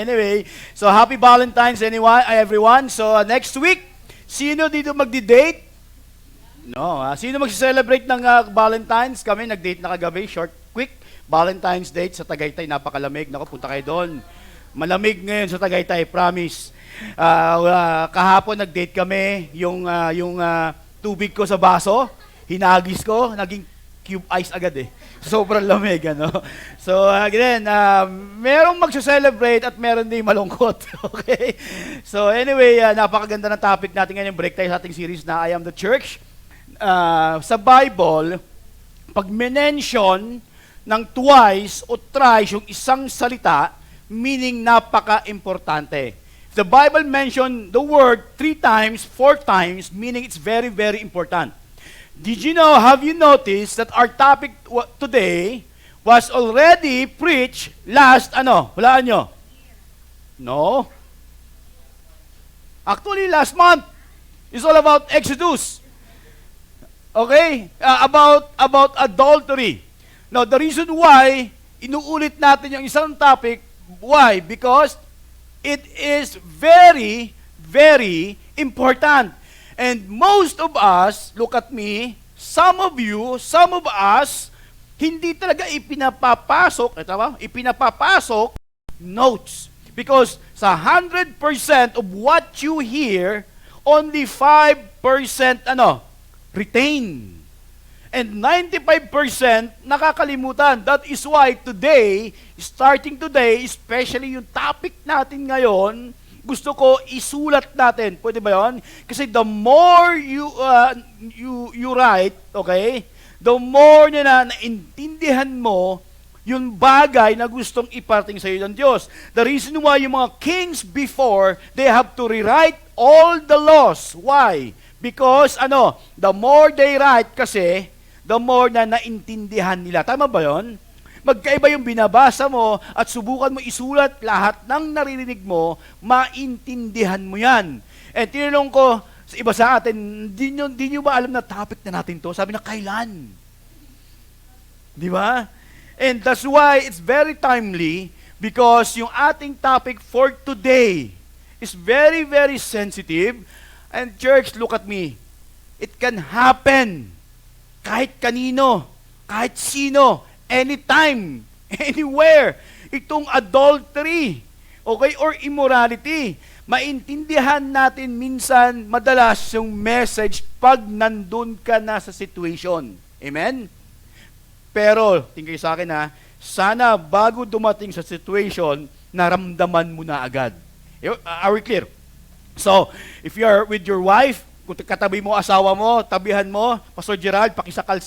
Anyway, so happy Valentine's everyone. So next week, sino dito magdi-date? No, sino mag-celebrate ng Valentine's? Kami nag-date na kagabi, short, quick Valentine's date sa Tagaytay, napakalamig. Naku, punta kayo doon. Malamig ngayon sa Tagaytay, promise. Kahapon nag-date kami, yung tubig ko sa baso, hinagis ko, naging cube ice agad eh. Sobrang lamig, ano. So, again, merong mag-celebrate at meron din malungkot. Okay? So, anyway, napakaganda ng topic natin ngayon. Break tayo sa ating series na I Am the Church. Sa Bible, pag mention ng twice o thrice yung isang salita, meaning napaka-importante. If the Bible mentioned the word 3 times, 4 times, meaning it's very, very important. Did you know, have you noticed that our topic today was already preached last, hulaan nyo? No. Actually, last month. It's all about Exodus. Okay? About adultery. Now, the reason why inuulit natin yung isang topic, why? Because it is very, very important. And most of us, look at me, some of you, some of us, hindi talaga ipinapapasok notes. Because sa 100% of what you hear, only 5% retain. And 95% nakakalimutan. That is why today, starting today, especially yung topic natin ngayon, gusto ko isulat natin. Pwede ba yun? Kasi the more you write, okay, the more na naintindihan mo yung bagay na gustong iparating sa iyo ng Diyos. The reason why yung mga kings before, they have to rewrite all the laws. Why? Because, the more they write kasi, the more na naintindihan nila. Tama ba yun? Magkaiba yung binabasa mo at subukan mo isulat lahat ng naririnig mo, maintindihan mo yan. And tinanong ko sa iba sa atin, di nyo ba alam na topic na natin to? Sabi na, kailan? Di ba? And that's why it's very timely because yung ating topic for today is very, very sensitive. And church, look at me. It can happen kahit kanino, kahit sino, anytime, anywhere. Itong adultery, okay, or immorality. Maintindihan natin minsan, madalas yung message pag nandun ka na sa situation. Amen? Pero, tingin sa akin sana bago dumating sa situation, naramdaman mo na agad. Are we clear? So, if you are with your wife, kung katabi mo asawa mo, tabihan mo, Pastor Gerald, pakisakal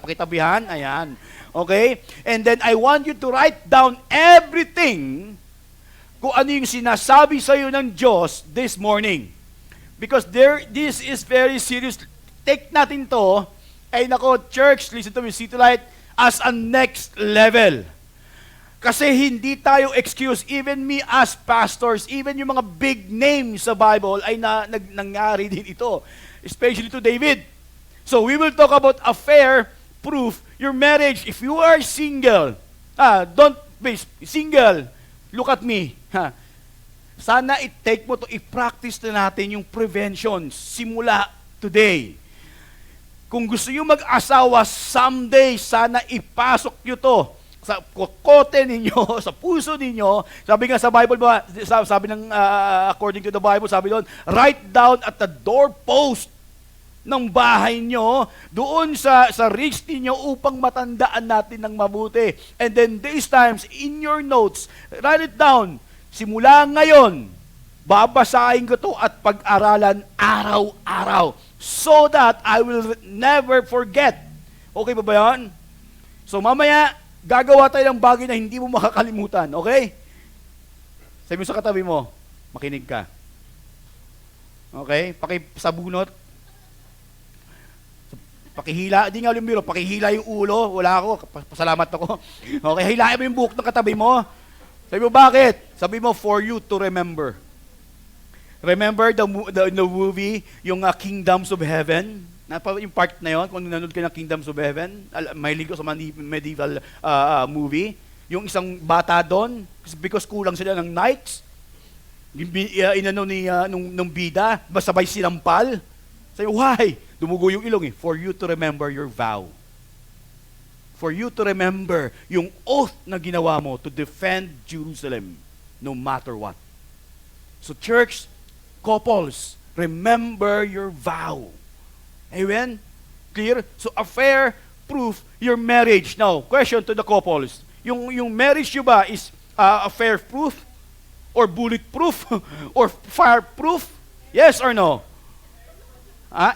pakitabihan, ayan. Okay? And then I want you to write down everything kung ano yung sinasabi sa iyo ng Diyos this morning. Because this is very serious. Take natin to, church, listen to me, City Light, as a next level. Kasi hindi tayo excuse, even me as pastors, even yung mga big names sa Bible ay nangyari din ito. Especially to David. So we will talk about affair proof. Your marriage, if you are single, don't be single, look at me. Sana i-take mo to, i-practice na natin yung prevention simula today. Kung gusto nyo mag-asawa someday, sana ipasok nyo to sa kokote ninyo, sa puso ninyo. Sabi nga sa Bible, sabi ng according to the Bible, sabi doon, write down at the doorpost ng bahay nyo, doon sa wrist ninyo upang matandaan natin ng mabuti. And then these times, in your notes, write it down. Simula ngayon, babasahin ko to at pag-aralan araw-araw so that I will never forget. Okay ba yan? So mamaya, gagawa tayo ng bagay na hindi mo makakalimutan, okay? Sabi mo sa katabi mo, makinig ka. Okay? Pakisabunot. Pakihila, di nga ulit biro, pakihila yung ulo, wala ako, pasalamat ako. Okay, hilain mo yung buhok ng katabi mo. Sabi mo, bakit? Sabi mo, for you to remember. Remember the movie, yung Kingdoms of Heaven? Yung part na yon, kung nanonood ka ng Kingdoms of Heaven, mahilig ko sa medieval movie. yung isang bata doon, because kulang sila ng Nikes, inano ni nung bida, sabay sinampal. Sabi, why? Dumugo yung ilong eh. For you to remember your vow. For you to remember yung oath na ginawa mo to defend Jerusalem no matter what. So church, couples, remember your vow. Amen? Clear? So affair proof your marriage. Now, question to the couples. Yung marriage nyo ba is affair proof? Or bulletproof? Or fireproof? Yes or no?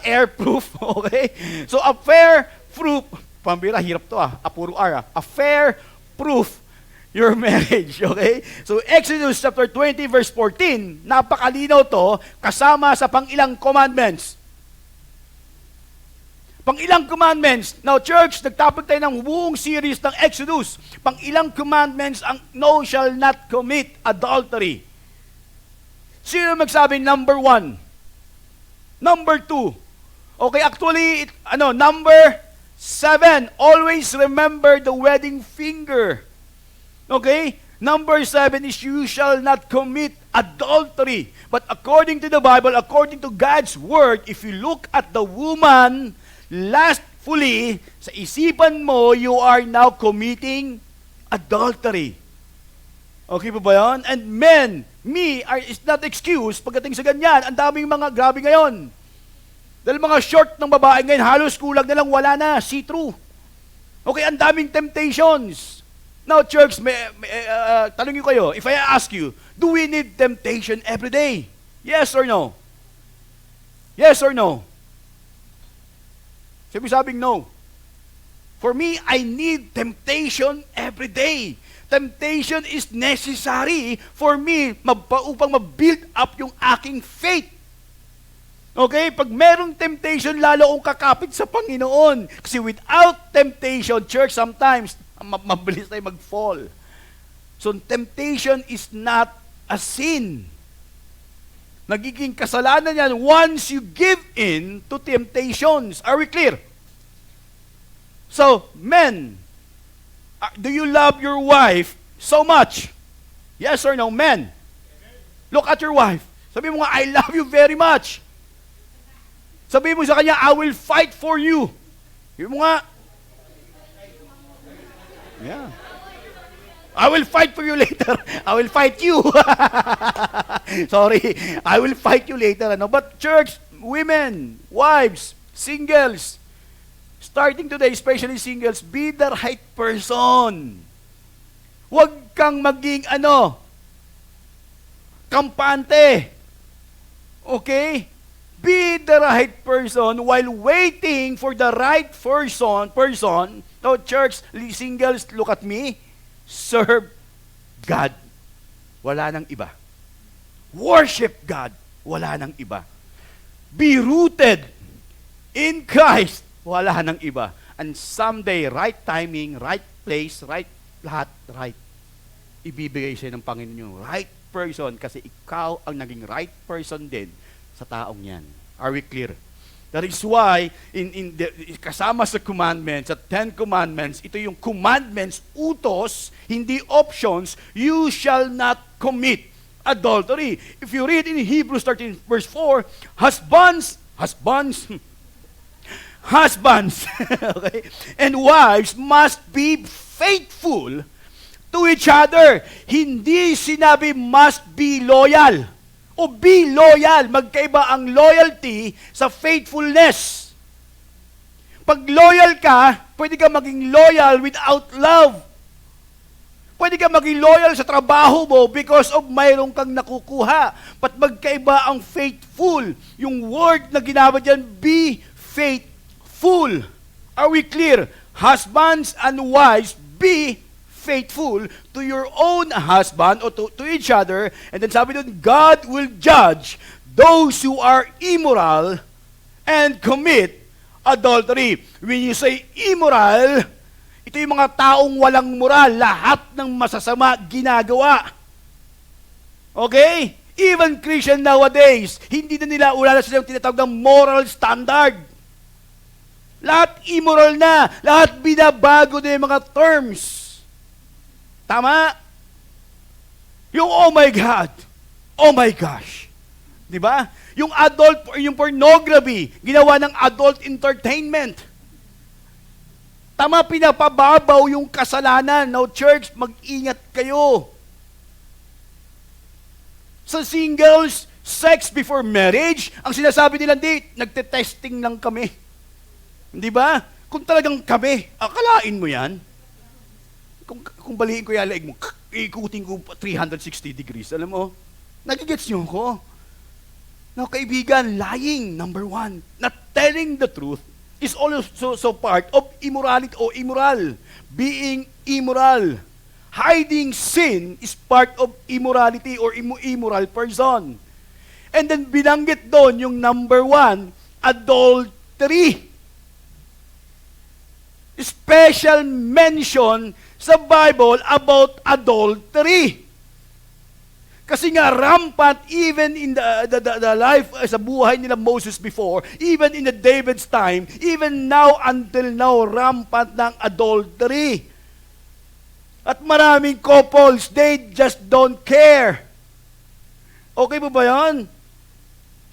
Airproof? Okay? So affair proof, pambira, hirap to puro R. Affair proof your marriage. Okay? So Exodus chapter 20 verse 14, napakalinaw to, kasama sa pang-ilang commandments. Pang-ilang commandments. Now, church, nagtapos tayo ng buong series ng Exodus. Pang-ilang commandments ang no shall not commit adultery. Sino magsabi? Number 1. Number 2. Okay, actually, number 7. Always remember the wedding finger. Okay? Number 7 is you shall not commit adultery. But according to the Bible, according to God's Word, if you look at the woman, lastfully, sa isipan mo, you are now committing adultery. Okay pa ba yan? And men, is not excuse pagdating sa ganyan. Ang daming mga grabe ngayon. Dahil mga short ng babae ngayon, halos kulang na lang, wala na, see-through. Okay, ang daming temptations. Now, church, tanongin ko kayo, if I ask you, do we need temptation every day? Yes or no? Yes or no? Sabing no. For me, I need temptation every day. Temptation is necessary for me upang ma-build up yung aking faith. Okay? Pag merong temptation, lalo akong kakapit sa Panginoon. Kasi without temptation, church, sometimes, mabilis tayo mag-fall. So, temptation is not a sin. Nagiging kasalanan yan once you give in to temptations. Are we clear? So, men, do you love your wife so much? Yes or no, men? Look at your wife. Sabi mo nga, I love you very much. Sabi mo sa kanya, I will fight for you. Sabi mo nga, yeah. I will fight for you later. I will fight you. Sorry. I will fight you later. But church, women, wives, singles, starting today, especially singles, be the right person. Huwag kang maging kampante. Okay? Be the right person while waiting for the right person. So church, singles, look at me. Serve God. Wala nang iba. Worship God. Wala nang iba. Be rooted in Christ. Wala nang iba. And someday, right timing, right place, right lahat, right. Ibibigay sa'yo ng Panginoon yung right person kasi ikaw ang naging right person din sa taong yan. Are we clear? That is why, kasama sa commandments, sa 10 commandments, ito yung commandments, utos, hindi options, you shall not commit adultery. If you read in Hebrews 13 verse 4, husbands, okay, and wives must be faithful to each other. Hindi sinabi must be loyal. O be loyal. Magkaiba ang loyalty sa faithfulness. Pag loyal ka, pwede ka maging loyal without love. Pwede ka maging loyal sa trabaho mo because of mayroong kang nakukuha. But magkaiba ang faithful. Yung word na ginamit dyan, be faithful. Are we clear? Husbands and wives, be faithful to your own husband or to each other. And then sabi doon, God will judge those who are immoral and commit adultery. When you say immoral, ito yung mga taong walang moral, lahat ng masasama ginagawa. Okay? Even Christian nowadays, hindi na nila wala na silang tinatawag ng moral standard. Lahat immoral na, lahat binabago na yung mga terms. Tama? Yung oh my God, oh my gosh. Di ba? Yung yung pornography, ginawa ng adult entertainment. Tama, pinapababaw yung kasalanan. Now, church, mag-ingat kayo. Sa singles, sex before marriage, ang sinasabi nila, hindi, nagte-testing lang kami. Di ba? Kung talagang kami, akalain mo yan. Kung baliin ko yung leeg mo, ikutin ko 360 degrees. Alam mo, nagigets niyo ko. Now, kaibigan, lying, number one. Not telling the truth is also part of immorality o immoral. Being immoral. Hiding sin is part of immorality or immoral person. And then binanggit doon yung number one, adultery. Special mention sa Bible about adultery. Kasi nga rampant even in the life sa buhay nila Moses before, even in the David's time, even now until now, rampant ng adultery. At maraming couples, they just don't care. Okay po ba yan?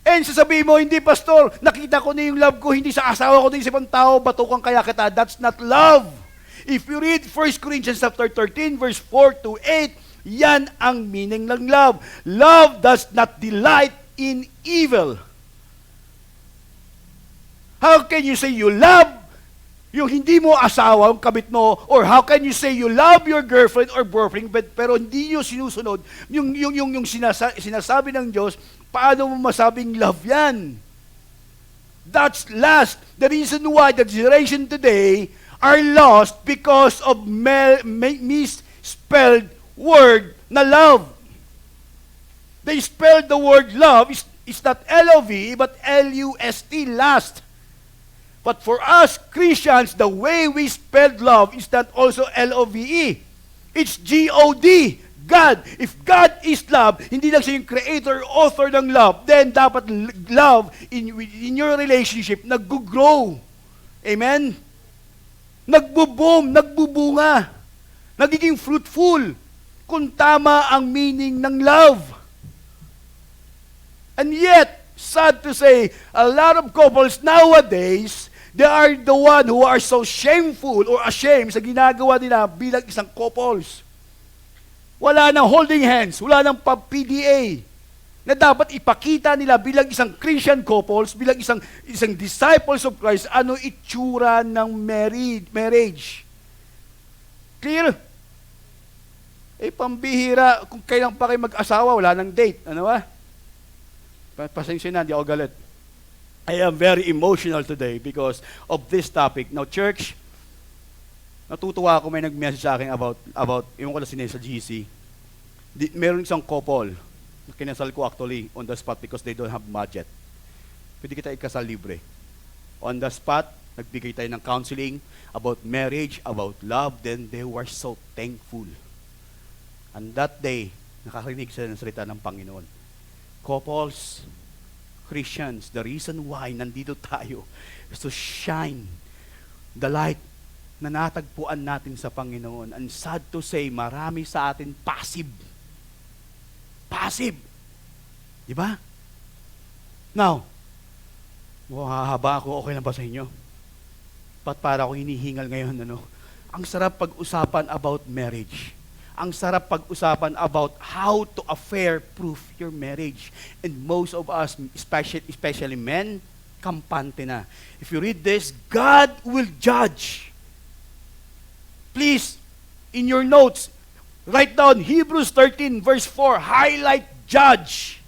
And sasabihin mo, hindi pastor, nakita ko na yung love ko, hindi sa asawa ko, hindi sa ibang tao, batukan kaya kita. That's not love. If you read 1 Corinthians chapter 13, verse 4 to 8, yan ang meaning ng love. Love does not delight in evil. How can you say you love yung hindi mo asawa, yung kabit mo, or how can you say you love your girlfriend or boyfriend, pero hindi nyo sinusunod yung sinasabi ng Diyos, paano mo masabing love yan? That's lust. The reason why the generation today are lost because of misspelled word na love. They spelled the word love, is not L-O-V, but L-U-S-T, lust. But for us Christians, the way we spelled love is not also L-O-V-E. It's G-O-D, God. If God is love, hindi lang siya yung creator, author ng love, then dapat love in your relationship nag-grow. Amen? Nagbo-boom, nagbubunga, nagiging fruitful, kung tama ang meaning ng love. And yet, sad to say, a lot of couples nowadays, they are the one who are so shameful or ashamed sa ginagawa nila bilang isang couples. Wala nang holding hands, wala nang PDA na dapat ipakita nila bilang isang Christian couples, bilang isang disciples of Christ, ano itsura ng marriage. Clear? Pambihira, kung kailan pa kayo mag-asawa, wala nang date. Ano ba? Pasensya na, di ako galit. I am very emotional today because of this topic. Now, church, natutuwa ako, may nag-message sa akin about yung ko na sa GC. Meron isang couple, kinasal ko actually on the spot because they don't have budget. Pwede kita ikasal libre. On the spot, nagbigay tayo ng counseling about marriage, about love, then they were so thankful. And that day, nakakarinig sila ng salita ng Panginoon. Couples, Christians, the reason why nandito tayo is to shine the light na natagpuan natin sa Panginoon. And sad to say, marami sa atin passive. Passive. Di ba? Now, hahaba ako, okay lang ba sa inyo? Para ako hinihingal ngayon, Ang sarap pag-usapan about marriage. Ang sarap pag-usapan about how to affair-proof your marriage. And most of us, especially men, kampante na. If you read this, God will judge. Please, in your notes, write down Hebrews 13 verse 4, highlight judge.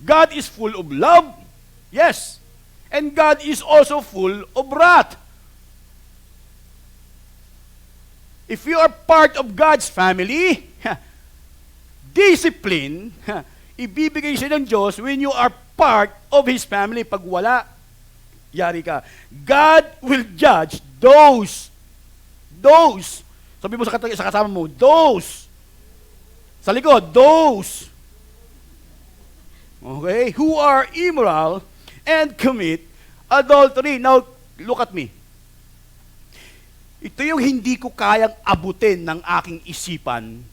God is full of love, yes. And God is also full of wrath. If you are part of God's family, discipline, ibibigay siya ng Diyos when you are part of His family. Pag wala, yari ka. God will judge those. Sabi mo sa kasama mo, those. Sa likod, those. Okay? Who are immoral and commit adultery. Now, look at me. Ito yung hindi ko kayang abutin ng aking isipan.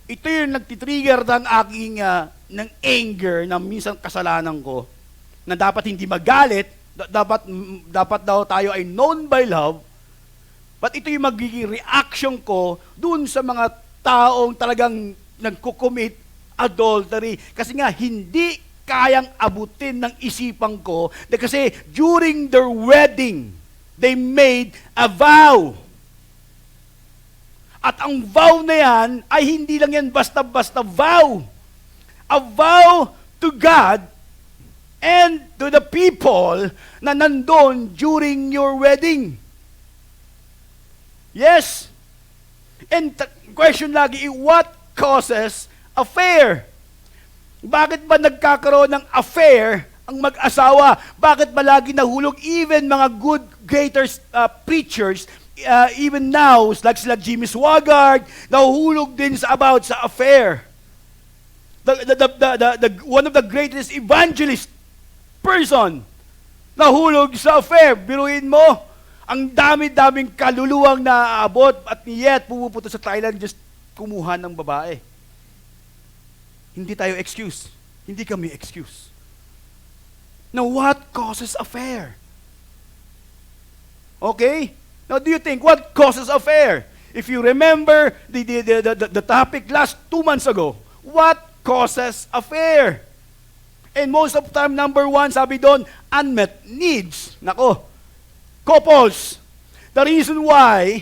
Ito yung nagtitrigger ng aking ng anger na minsan kasalanan ko na dapat hindi magalit, dapat daw tayo ay known by love. But ito yung magiging reaction ko dun sa mga taong talagang nagko-commit adultery. Kasi nga, hindi kayang abutin ng isipan ko kasi during their wedding, they made a vow. At ang vow na yan ay hindi lang yan basta-basta vow. A vow to God and to the people na nandun during your wedding. Yes. And question lagi, what causes affair? Bakit ba nagkakaroon ng affair ang mag-asawa? Bakit ba lagi nahulog even mga good, greater preachers, even now, like sila Jimmy Swaggart, nahulog din sa affair. One of the greatest evangelist person, nahulog sa affair. Biruin mo, ang dami-daming kaluluwang naaabot at yet pumupunta sa Thailand just kumuha ng babae. Hindi tayo excuse. Hindi kami excuse. Now, what causes affair? Okay? Now, do you think what causes affair? If you remember the topic last 2 months ago, what causes affair? And most of the time, number 1, sabi doon, unmet needs. Nako, couples. The reason why,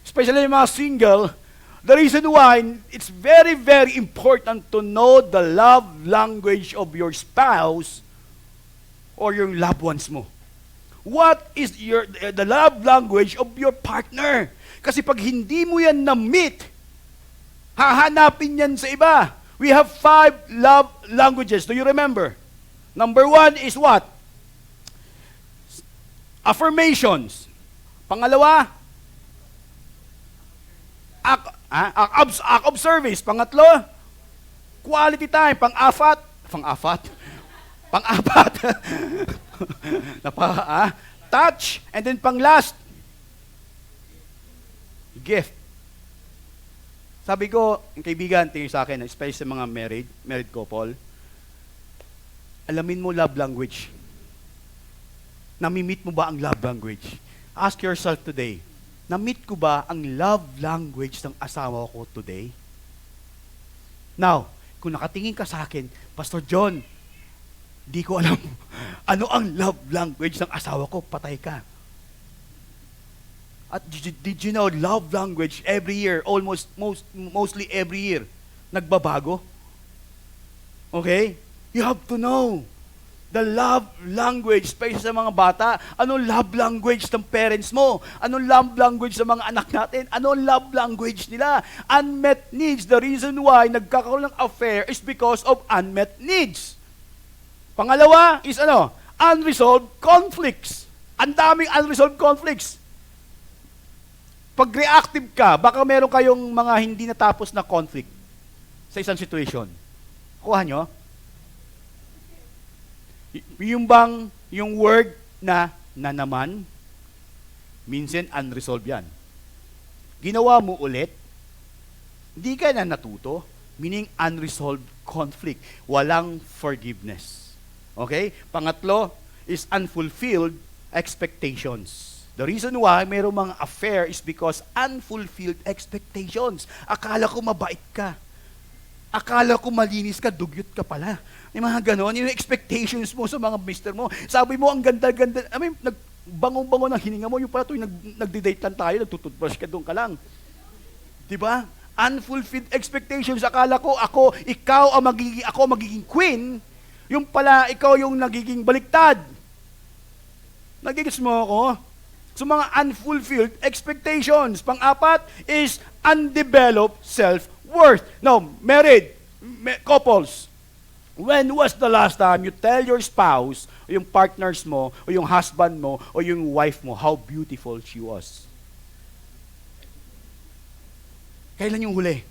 especially yung mga single, the reason why it's very, very important to know the love language of your spouse or your loved ones mo. What is the love language of your partner? Kasi pag hindi mo yan na-meet, hahanapin yan sa iba. We have 5 love languages. Do you remember? Number 1 is what? Affirmations. Pangalawa, act of service. Pangatlo, quality time. Pang-apat, touch. And then pang-last, gift. Sabi ko, yung kaibigan, tingin sa akin, especially sa mga married couple, alamin mo love language. Nami-meet mo ba ang love language? Ask yourself today, na-meet ko ba ang love language ng asawa ko today? Now, kung nakatingin ka sa akin, Pastor John, di ko alam ano ang love language ng asawa ko, patay ka. At did you know love language every year, mostly every year, nagbabago? Okay? You have to know the love language, especially sa mga bata. Anong love language ng parents mo? Anong love language sa mga anak natin? Anong love language nila? Unmet needs. The reason why nagkakaroon ng affair is because of unmet needs. Pangalawa is unresolved conflicts. Ang daming unresolved conflicts. Pag reactive ka, baka meron kayong mga hindi natapos na conflict sa isang situation. Kuha nyo? Yung word na naman, minsan unresolved yan. Ginawa mo ulit, hindi ka na natuto, meaning unresolved conflict. Walang forgiveness. Okay? Pangatlo is unfulfilled expectations. The reason why mayroong mga affair is because unfulfilled expectations. Akala ko mabait ka. Akala ko malinis ka, dugyot ka pala. May mga ganon, yung expectations mo sa mga mister mo. Sabi mo, ang ganda-ganda. I mean, bango-bango ng hininga mo, yung pala tuwing nagdi-date lang tayo, nagtututbrush ka doon ka lang. Diba? Unfulfilled expectations. Akala ko, ikaw ang magiging queen, yung pala, ikaw yung nagiging baliktad. Nagigits mo ako? So mga unfulfilled expectations. Pang-apat is undeveloped self-worth. Now, married couples, when was the last time you tell your spouse, o yung partners mo, o yung husband mo, o yung wife mo, how beautiful she was? Kailan yung huli?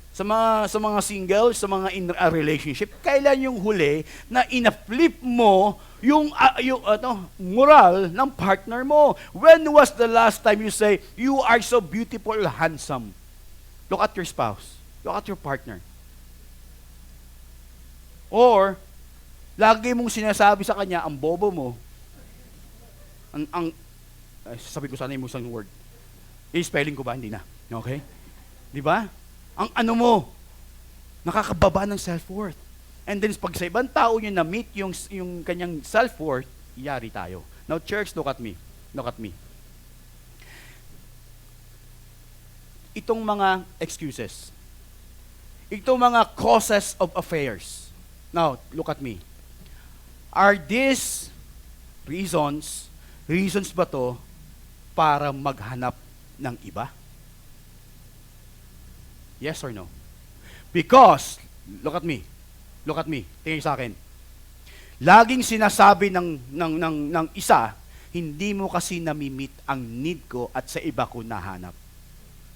Sa mga single, sa mga in a relationship, kailan yung huli na ina-flip mo yung moral ng partner mo. When was the last time you say, you are so beautiful, handsome? Look at your spouse. Look at your partner. Or, lagi mong sinasabi sa kanya, ang bobo mo, sabi ko sana yung isang word. Spelling ko ba? Hindi na. Okay? Di ba? Ang ano mo, nakakababa ng self-worth. And then, pag sa ibang tao niya na-meet yung kanyang self-worth, yari tayo. Now, church, look at me. Look at me. Itong mga excuses. Itong mga causes of affairs. Now, look at me. Are these reasons ba to para maghanap ng iba? Yes or no? Because, look at me, tingin sa akin. Laging sinasabi ng isa, hindi mo kasi nami-meet ang need ko at sa iba ko nahanap.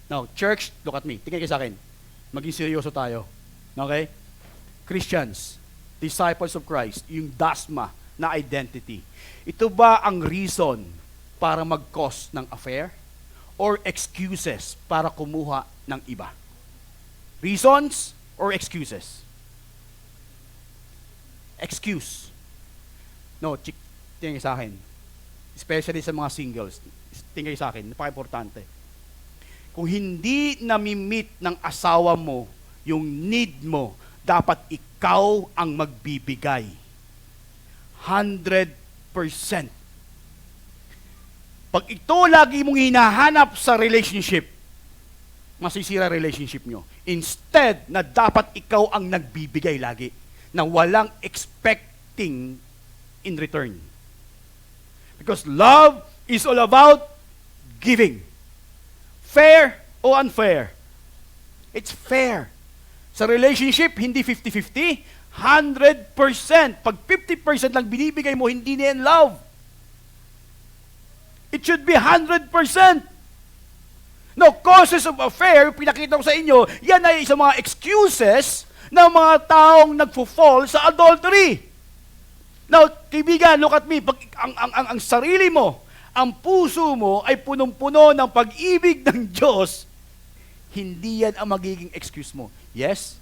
Now, church, look at me, tingin kayo sa akin. Maging seryoso tayo. Okay? Christians, disciples of Christ, yung dasma na identity. Ito ba ang reason para mag-cause ng affair? Or excuses para kumuha ng iba? Reasons or excuses? Excuse. No, tingin sa akin. Especially sa mga singles. Tingin sa akin, napaka-importante. Kung hindi nami-meet ng asawa mo yung need mo, dapat ikaw ang magbibigay. 100%. Pag ito lagi mong hinahanap sa relationship, masisira relationship nyo. Instead, na dapat ikaw ang nagbibigay lagi, na walang expecting in return. Because love is all about giving. Fair o unfair? It's fair. Sa relationship, hindi 50-50, 100%. Pag 50% lang binibigay mo, hindi na yan love. It should be 100%. No, causes of affair, pinakita ko sa inyo, yan ay isang mga excuses ng mga taong nagfo-fall sa adultery. Now, kaibigan, look at me. Pag ang sarili mo, ang puso mo ay punong-puno ng pag-ibig ng Diyos, hindi yan ang magiging excuse mo. Yes,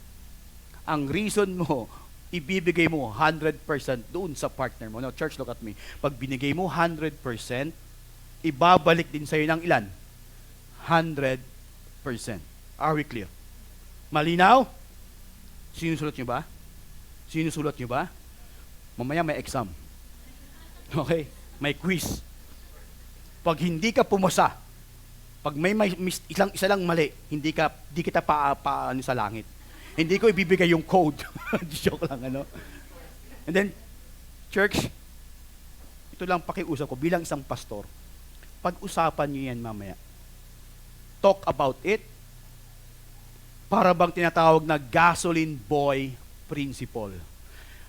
ang reason mo, ibibigay mo 100% doon sa partner mo. Now, church, look at me. Pag binigay mo 100%, ibabalik din sa'yo ng ilan? 100%. Are we clear? Malinaw? Sinusulat nyo ba? Sinusulat nyo ba? Mamaya may exam. Okay? May quiz. Pag hindi ka pumasa, pag may isa lang mali, di kita pa sa langit. Hindi ko ibibigay yung code. Joke lang, ano? And then, church, ito lang pakiusap ko bilang isang pastor. Pag-usapan nyo yan mamaya. Talk about it. Para bang tinatawag na gasoline boy principle.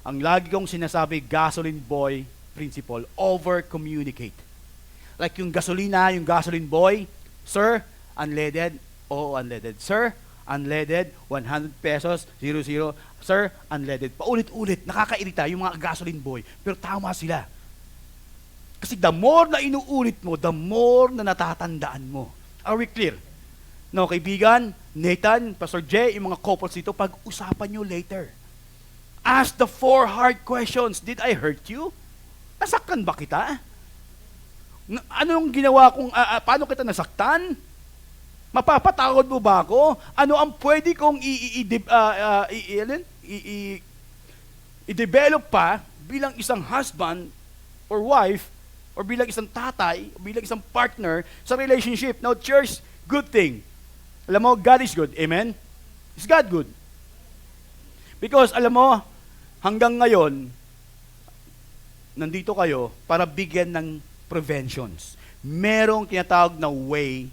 Ang lagi kong sinasabi, gasoline boy principle, over-communicate. Like yung gasolina, yung gasoline boy, sir, unleaded, oo, unleaded. Sir, unleaded, 100 pesos, 00. Sir, unleaded. Paulit-ulit, nakakairita yung mga gasoline boy. Pero tama sila. Kasi the more na inuulit mo, the more na natatandaan mo. Are we clear? No, kaibigan, Nathan, Pastor Jay, yung mga couples dito, pag-usapan nyo later. Ask the 4 hard questions. Did I hurt you? Nasaktan ba kita? Anong ginawa kong, paano kita nasaktan? Mapapatawad mo ba ako? Ano ang pwede kong i-develop pa bilang isang husband or wife or bilang isang tatay o bilang isang partner sa relationship? Now, church, good thing. Alam mo, God is good. Amen? Is God good? Because, alam mo, hanggang ngayon, nandito kayo para bigyan ng preventions. Merong tinatawag na way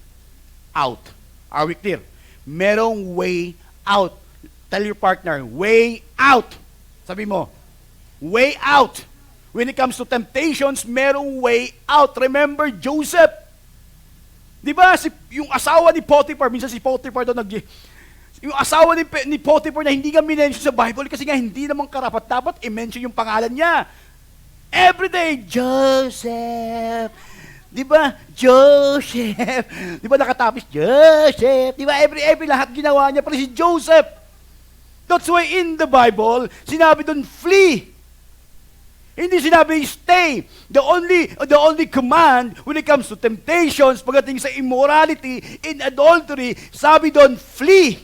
out. Are we clear? Merong way out. Tell your partner, way out. Sabi mo, way out. When it comes to temptations, merong way out. Remember Joseph. Di ba, yung asawa ni Potiphar, minsan si Potiphar doon yung asawa ni Potiphar na hindi nga minention sa Bible kasi nga hindi naman karapat-dapat i-mention yung pangalan niya. Everyday, Joseph. Di ba? Joseph. Di ba nakatapis? Joseph. Di ba? Every lahat ginawa niya, pero si Joseph. That's why in the Bible, sinabi doon, flee. Hindi sinabi stay. The only command when it comes to temptations, pagdating sa immorality, in adultery, sabi doon, flee.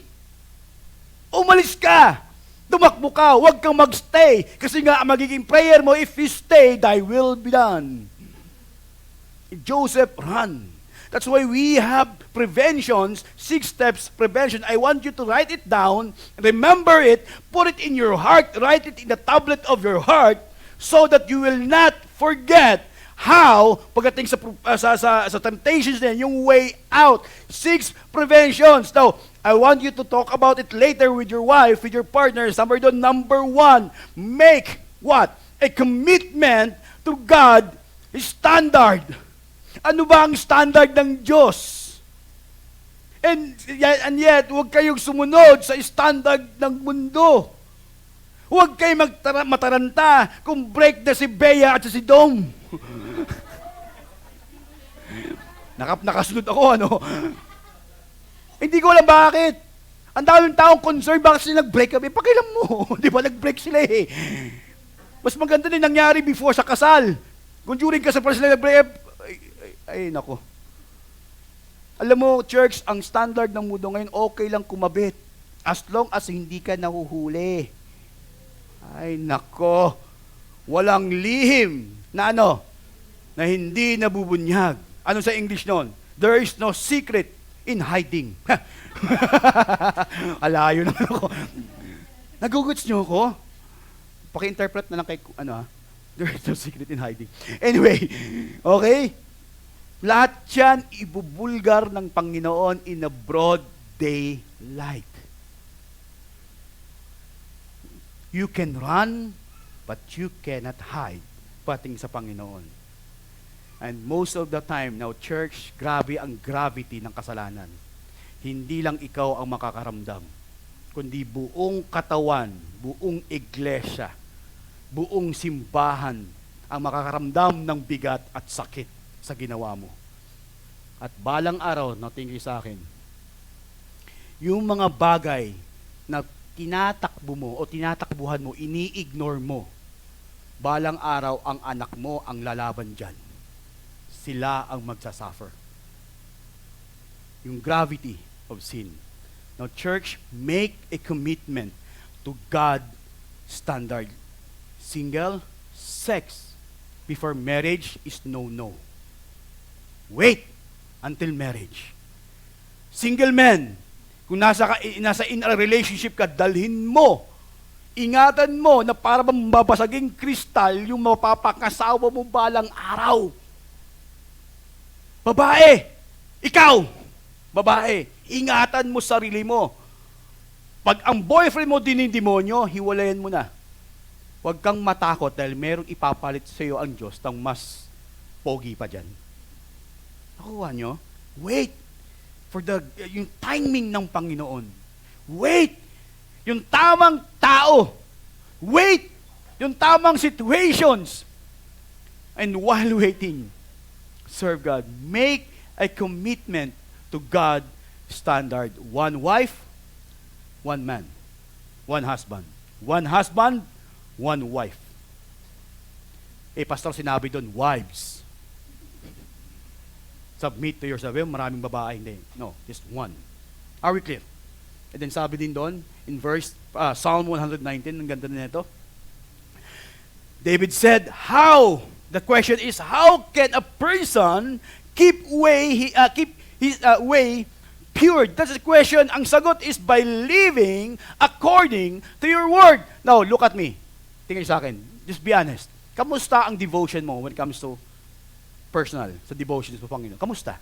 Umalis ka. Tumakbo ka. Huwag kang magstay. Kasi nga, ang magiging prayer mo, if you stay, thy will be done. Joseph, run. That's why we have preventions, 6 steps prevention. I want you to write it down, remember it, put it in your heart, write it in the tablet of your heart, so that you will not forget how, pagdating sa temptations na yung way out. 6 preventions. Now, I want you to talk about it later with your wife, with your partner. Number 1, make what? A commitment to God standard. Ano ba ang standard ng Diyos? And yet, huwag kayong sumunod sa standard ng mundo. Huwag kayong mataranta kung break na si Bea at si Dom. Nakasunod ako, ano? Hindi ko alam bakit. Ang daming taong concerned, bakit sila nag-break kami? Pakialam mo. Di ba, nag-break sila eh. Mas maganda din nangyari before sa kasal. Kung during kasal pa sila nag-break, ay, nako. Alam mo, church, ang standard ng mundo ngayon, okay lang kumabit. As long as hindi ka nahuhuli. Ay, nako. Walang lihim na ano? Na hindi nabubunyag. Ano sa English nun? There is no secret in hiding. Alayo naman ako. Naguguts nyo ako? Paki-interpret na lang kay, there is no secret in hiding. Anyway, okay? Lahat yan ibubulgar ng Panginoon in a broad daylight. You can run, but you cannot hide pating sa Panginoon. And most of the time, now church, grabe ang gravity ng kasalanan. Hindi lang ikaw ang makakaramdam, kundi buong katawan, buong iglesia, buong simbahan ang makakaramdam ng bigat at sakit sa ginawa mo. At balang araw, tingin sa akin, yung mga bagay na tinatakbo mo o tinatakbuhan mo, ini-ignore mo, balang araw ang anak mo ang lalaban dyan. Sila ang magsasuffer. Yung gravity of sin. Now, church, make a commitment to God standard. Single, sex before marriage is no-no. Wait until marriage. Single men, kung nasa in a relationship ka, dalhin mo, ingatan mo na para bang mabasaging kristal yung mapapakasawa mo balang araw. Babae, ikaw, babae, ingatan mo sarili mo. Pag ang boyfriend mo dinidemonyo, hiwalayan mo na. Huwag kang matakot dahil merong ipapalit sa iyo ang Diyos ng mas pogi pa dyan. Nakuha nyo? Wait for yung timing ng Panginoon. Wait yung tamang tao. Wait yung tamang situations. And while waiting, serve God. Make a commitment to God standard. 1 wife, 1 man. 1 husband. 1 husband, 1 wife. Pastor, sinabi doon, wives. Submit to yourself. Maraming babae, hindi. No, just 1. Are we clear? And then sabi din doon, in verse, Psalm 119, ang ganda na ito. David said, how? The question is, how can a person keep his way pure? That's the question. Ang sagot is by living according to your word. Now, look at me. Tingnan sa akin. Just be honest. Kamusta ang devotion mo when it comes to personal, sa devotion sa Panginoon? Kamusta?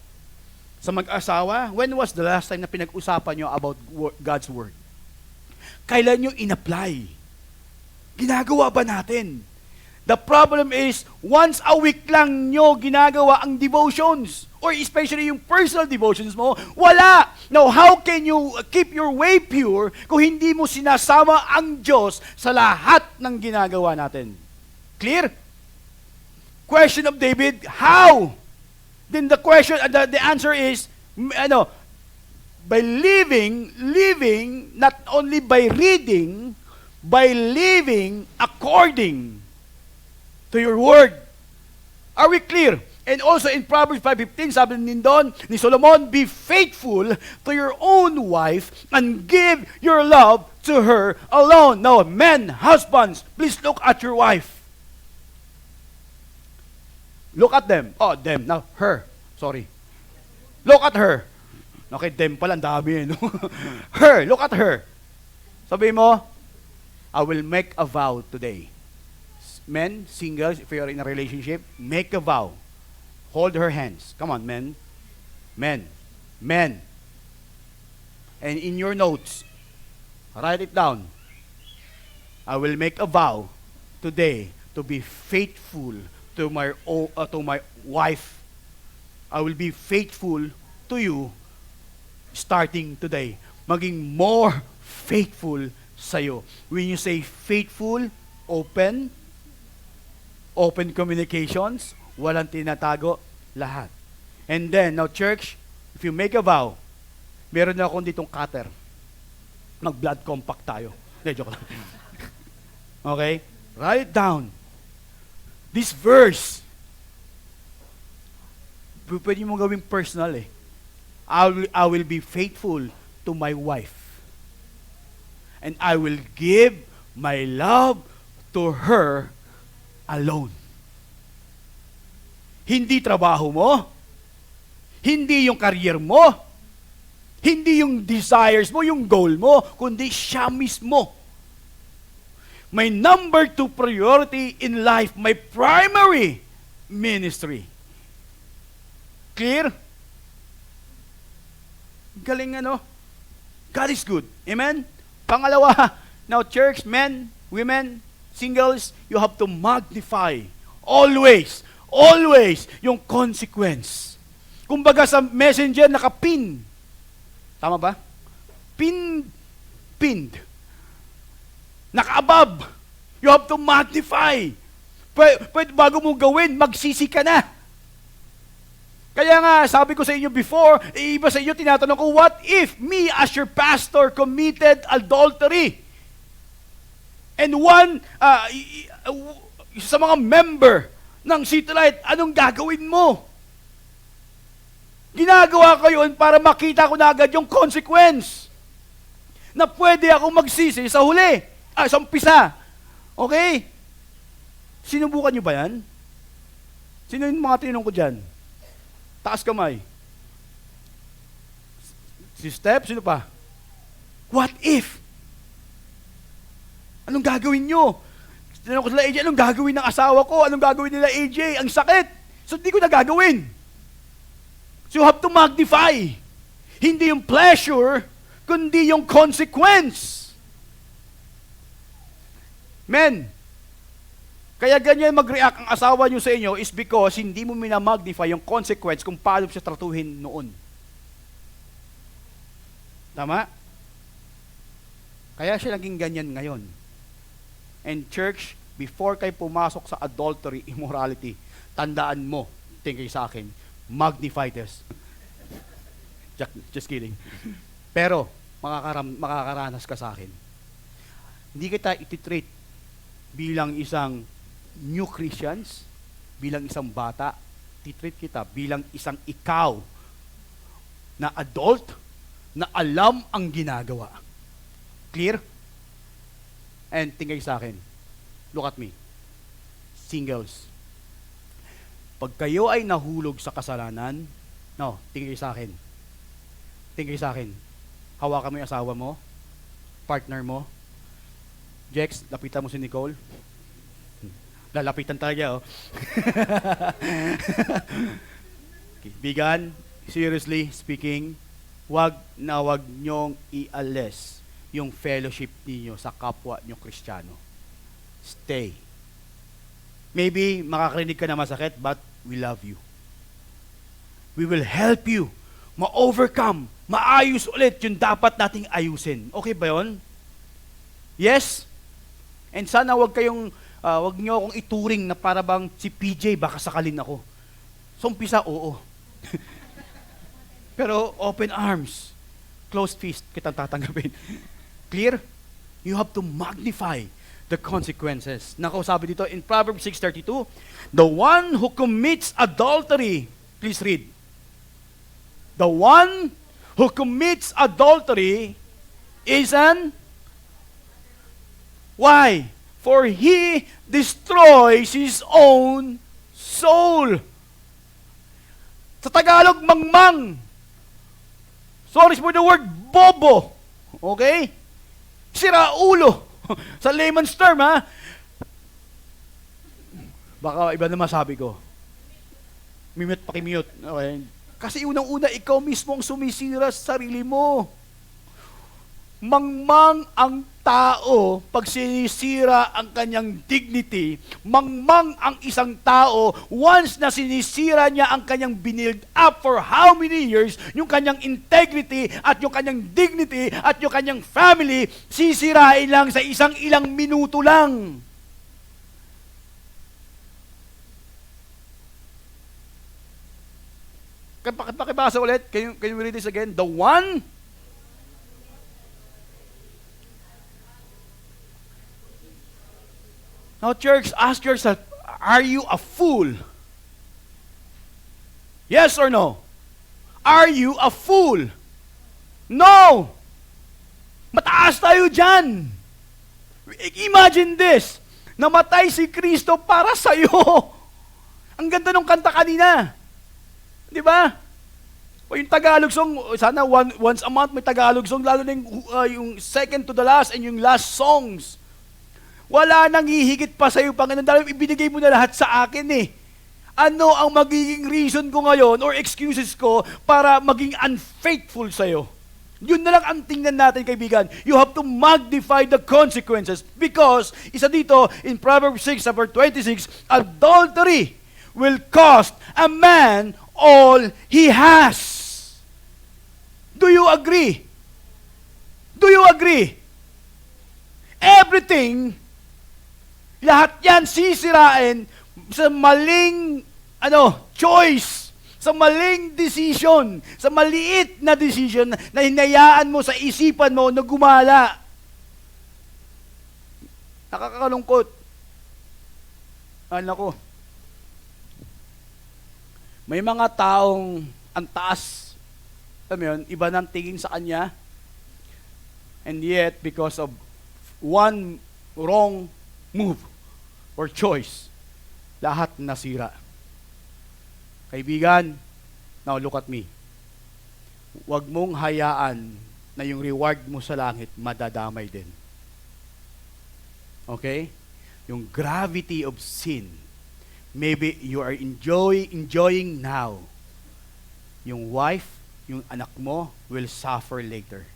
Sa mag-asawa, when was the last time na pinag-usapan nyo about God's Word? Kailan nyo in-apply? Ginagawa ba natin? The problem is, once a week lang nyo ginagawa ang devotions, or especially yung personal devotions mo, wala! Now, how can you keep your way pure kung hindi mo sinasama ang Diyos sa lahat ng ginagawa natin? Clear? Question of David, how? Then the question, the answer is, by living, not only by reading, by living according to your word. Are we clear? And also in Proverbs 5:15, sabi din doon ni Solomon, be faithful to your own wife and give your love to her alone. Now, men, husbands, please look at your wife. Look at them. Oh, them. Now, her. Sorry. Look at her. Okay, them pala, ang dami. No? Her. Look at her. Sabi mo, I will make a vow today. Men, singles, if you're in a relationship, make a vow. Hold her hands. Come on, men. Men. Men. And in your notes, write it down. I will make a vow today to be faithful to my wife. I will be faithful to you starting today. Maging more faithful sa'yo. When you say faithful, open communications, walang tinatago, lahat. And then, now church, if you make a vow, meron na akong ditong cutter. Mag-blood compact tayo. Hindi, joke lang. Okay? Write it down. This verse, pwede mo gawing personal eh. I will be faithful to my wife. And I will give my love to her alone. Hindi trabaho mo, hindi yung career mo, hindi yung desires mo, yung goal mo, kundi siya mismo. My number 2 priority in life, my primary ministry. Clear? Galing ano? God is good. Amen? Pangalawa, now church, men, women, singles, you have to magnify always yung consequence. Kumbaga sa messenger, nakapin. Tama ba? Pinned. Naka-above. You have to magnify. Pwede bago mo gawin, magsisi ka na. Kaya nga, sabi ko sa inyo before, iba sa inyo, tinatanong ko, what if me as your pastor committed adultery? And one, sa mga member ng City Light, anong gagawin mo? Ginagawa ko yun para makita ko na agad yung consequence. Na pwede akong magsisi sa huli. Sa umpisa. Okay? Sinubukan nyo ba yan? Sino yung mga tinanong ko dyan? Taas kamay. Si Steph, sino pa? What if? Anong gagawin nyo? Tinanong ko sila, AJ, anong gagawin ng asawa ko? Anong gagawin nila, AJ? Ang sakit. So, hindi ko na gagawin. So, you have to magnify. Hindi yung pleasure, kundi yung consequence. Men, kaya ganyan mag-react ang asawa nyo sa inyo is because hindi mo minamagnify yung consequence kung paano siya tratuhin noon. Tama? Kaya siya naging ganyan ngayon. And church, before kayo pumasok sa adultery, immorality, tandaan mo, tingin sa akin, magnify this. Just kidding. Pero, makakaranas ka sa akin. Hindi kita ititreat bilang isang new Christians, bilang isang bata, titreat kita bilang isang ikaw na adult na alam ang ginagawa. Clear? And tingay sa akin, look at me. Singles. Pag kayo ay nahulog sa kasalanan, tingay sa akin. Tingay sa akin. Hawakan mo yung asawa mo, partner mo. Jex, lapitan mo si Nicole. Lalapitan talaga, oh. Okay. Bigan, seriously speaking, wag nyong ialis yung fellowship niyo sa kapwa nyo Kristiyano. Stay. Maybe makakarinig ka na masakit, but we love you. We will help you ma-overcome, maayos ulit yung dapat nating ayusin. Okay ba yun? Yes? And sana wag kayong wag niyo akong ituring na para bang si PJ, baka sakalin ako. So, umpisa, oo. Pero open arms, closed fist, kitang tatanggapin. Clear? You have to magnify the consequences. Nakasabi dito in Proverbs 6:32, the one who commits adultery, please read. The one who commits adultery is an, why? For he destroys his own soul. Sa Tagalog, mangmang. Sorry for the word, bobo. Okay? Siraulo. Sa layman's term, ha? Baka iba na masabi ko. Mimute, pakimute. Okay? Kasi unang-una, ikaw mismo ang sumisira sa sarili mo. Mangmang ang tao pag sinisira ang kanyang dignity. Mangmang ang isang tao once na sinisira niya ang kanyang binild up for how many years, yung kanyang integrity at yung kanyang dignity at yung kanyang family, sisirain lang sa ilang minuto lang. Pakibasa ulit. Can you read this again? The one Now, church, ask yourself, are you a fool? Yes or no? Are you a fool? No! Mataas tayo dyan. Imagine this. Namatay si Kristo para sa'yo. Ang ganda ng kanta kanina. Di ba? O yung Tagalog song, sana once a month may Tagalog song, lalo na yung second to the last and yung last songs. Wala nang hihigit pa sa'yo, Panginoon, dahil ibinigay mo na lahat sa akin eh. Ano ang magiging reason ko ngayon or excuses ko para maging unfaithful sa'yo? Yun na lang ang tingnan natin, kaibigan. You have to magnify the consequences because, isa dito, in Proverbs 6:26, adultery will cost a man all he has. Do you agree? Do you agree? Everything, lahat yan sisirain sa maling choice, sa maling decision, sa maliit na decision na hinayaan mo sa isipan mo na gumala. Nakakalungkot. Ko, may mga taong ang taas, alam mo yun, iba ng tingin sa kanya, and yet, because of one wrong move or choice, lahat nasira. Kaibigan, now look at me. Huwag mong hayaan na yung reward mo sa langit madadamay din. Okay? Yung gravity of sin, maybe you are enjoying now. Yung wife, yung anak mo will suffer later.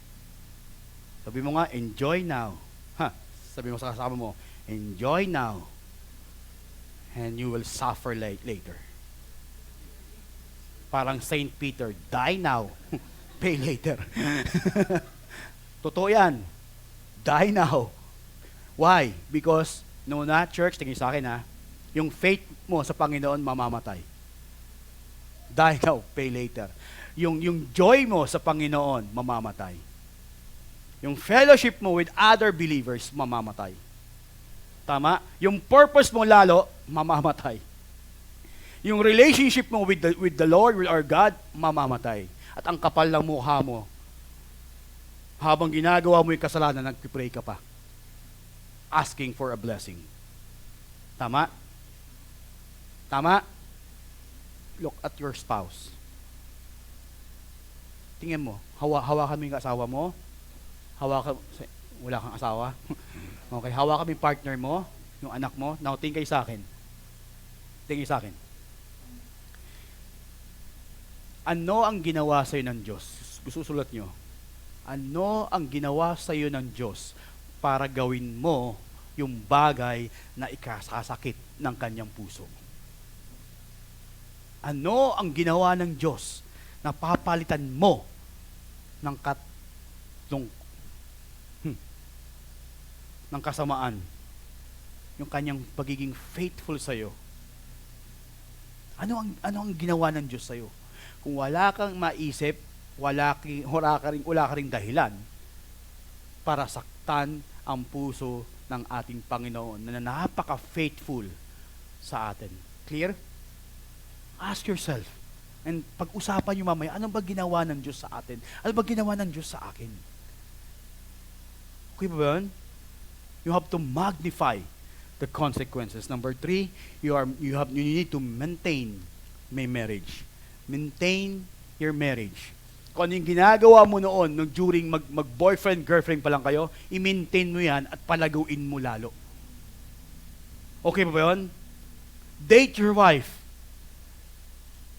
Sabi mo nga, enjoy now. Sabi mo sa kasama mo, enjoy now. And you will suffer later. Parang Saint Peter, die now, pay later. Totoo yan. Die now. Why? Because, church, tingin sa akin yung faith mo sa Panginoon mamamatay. Die now, pay later. Yung joy mo sa Panginoon mamamatay. Yung fellowship mo with other believers mamamatay. Tama? Yung purpose mo lalo, mamamatay. Yung relationship mo with the Lord, with our God, mamamatay. At ang kapal ng mukha mo, habang ginagawa mo yung kasalanan, nagpipray ka pa. Asking for a blessing. Tama? Tama? Look at your spouse. Tingnan mo, hawakan mo yung asawa mo, wala kang asawa. Okay, hawakan mo yung partner mo, yung anak mo. Now, tingin kayo sa akin. Tingin sa akin. Ano ang ginawa sa'yo ng Diyos? Susulat nyo. Ano ang ginawa sa'yo ng Diyos para gawin mo yung bagay na ikasasakit ng kanyang puso? Ano ang ginawa ng Diyos na papalitan mo ng ng kasamaan? yung kanyang pagiging faithful sa'yo. Ano ang ginawa ng Diyos sa'yo? Kung wala kang maisip, wala ka ring dahilan para saktan ang puso ng ating Panginoon na napaka-faithful sa atin. Clear? Ask yourself. And pag-usapan nyo mamaya, ano ba ginawa ng Diyos sa atin? Ano ba ginawa ng Diyos sa akin? Okay ba yun? You have to magnify the consequences. Number 3, you need to maintain my marriage. Maintain your marriage. Kung ano yung ginagawa mo noon, during mag-boyfriend, girlfriend pa lang kayo, i-maintain mo yan at palaguin mo lalo. Okay ba yun? Date your wife.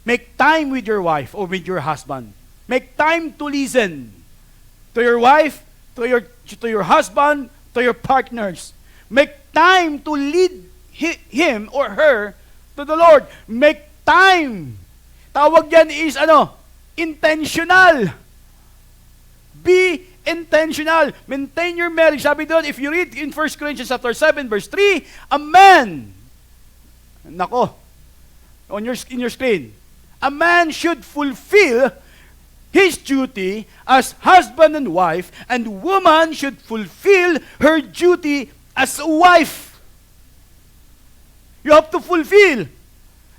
Make time with your wife or with your husband. Make time to listen to your wife, to your husband, to your partners. Make time to lead him or her to the Lord. Make time. Tawag yan is intentional. Be intentional. Maintain your marriage. Sabi doon, if you read in 1 Corinthians chapter 7, verse 3, a man, in your screen, a man should fulfill his duty as husband and wife, and woman should fulfill her duty as a wife. You have to fulfill.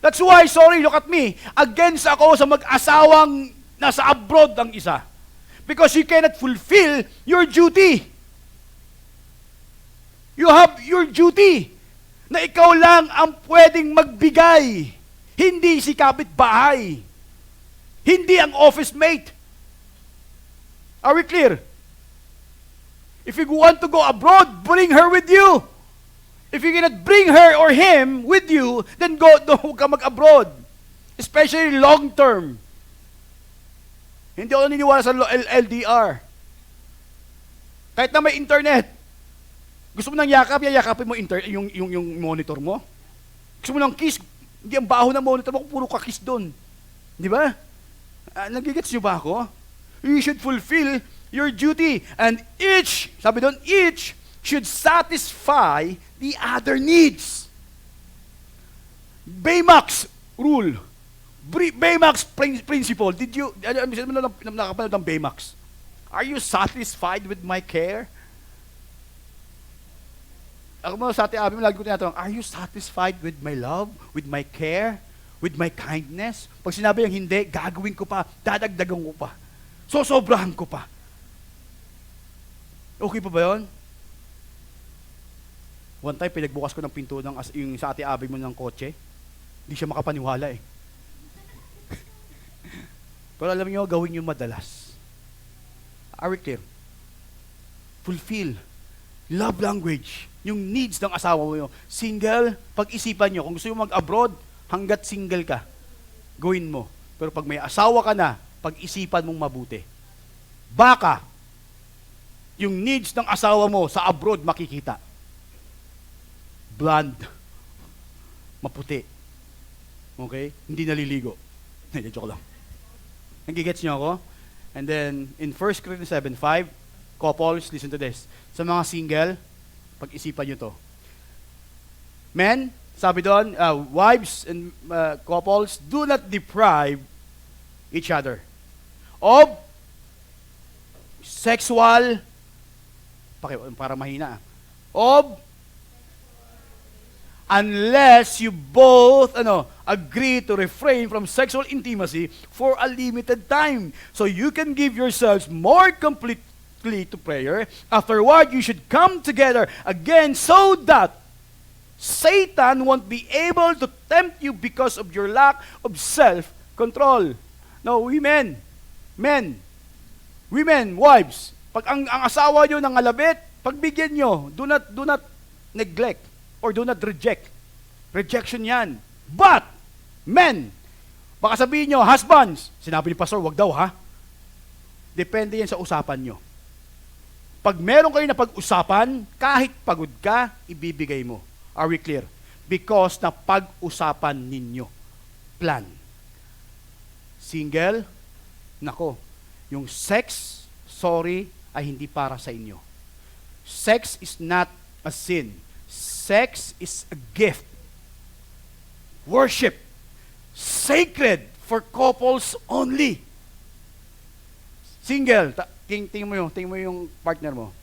That's why, look at me, against ako sa mag-asawang nasa abroad ang isa. Because you cannot fulfill your duty. You have your duty na ikaw lang ang pwedeng magbigay. Hindi si kapitbahay. Hindi ang office mate. Are we clear? If you want to go abroad, bring her with you. If you cannot bring her or him with you, then huwag ka mag-abroad. Especially long term. Hindi ako naniniwala sa LDR. Kahit na may internet. Gusto mo ng yakap, yakapin mo yung monitor mo. Gusto mo ng kiss, hindi ang baho ng monitor mo, puro ka-kiss doon. Di ba? Nagigets niyo ba ako? You should fulfill your duty. And each should satisfy the other needs. Baymax rule. Baymax principle. Did you, nakapanood ng Baymax? Are you satisfied with my care? Ako mo sa ate Abby, lagi ko tinatanong, are you satisfied with my love, with my care, with my kindness? Pag sinabi yung hindi, gagawin ko pa, dadagdagan ko pa, sosobrahan ko pa. Okay pa ba yun? One time, pinagbukas ko ng pinto yung sa ate Abby mo ng kotse, hindi siya makapaniwala eh. Pero alam niyo, gawin niyo madalas. Are we clear? Fulfill. Love language. Yung needs ng asawa mo yun. Single, pag-isipan nyo. Kung gusto nyo mag-abroad, hanggat single ka, gawin mo. Pero pag may asawa ka na, pag-isipan mong mabuti. Baka, yung needs ng asawa mo sa abroad makikita. Blonde. Maputi. Okay? Hindi naliligo. Hindi, joke lang. Nagigets nyo ako? And then, in 1 Corinthians 7:5, couples, listen to this. Sa mga single, pag-isipan nyo to. Men, sabi doon, wives and couples, do not deprive each other of sexual, para mahina, of, unless you both agree to refrain from sexual intimacy for a limited time, so you can give yourselves more completely to prayer. Afterward, you should come together again so that Satan won't be able to tempt you because of your lack of self-control. Now, women, wives, pag ang asawa nyo nangalabit, pagbigyan nyo, do not neglect or do not reject. Rejection yan. But, men, baka sabihin nyo, husbands, sinabi ni pastor, wag daw ha. Depende yan sa usapan nyo. Pag meron kayo na pag-usapan, kahit pagod ka, ibibigay mo. Are we clear? Because na pag-usapan ninyo. Plan. Single, yung sex, ay hindi para sa inyo. Sex is not a sin. sex is a gift. Worship. Sacred for couples only. Single, tingin mo yung partner mo.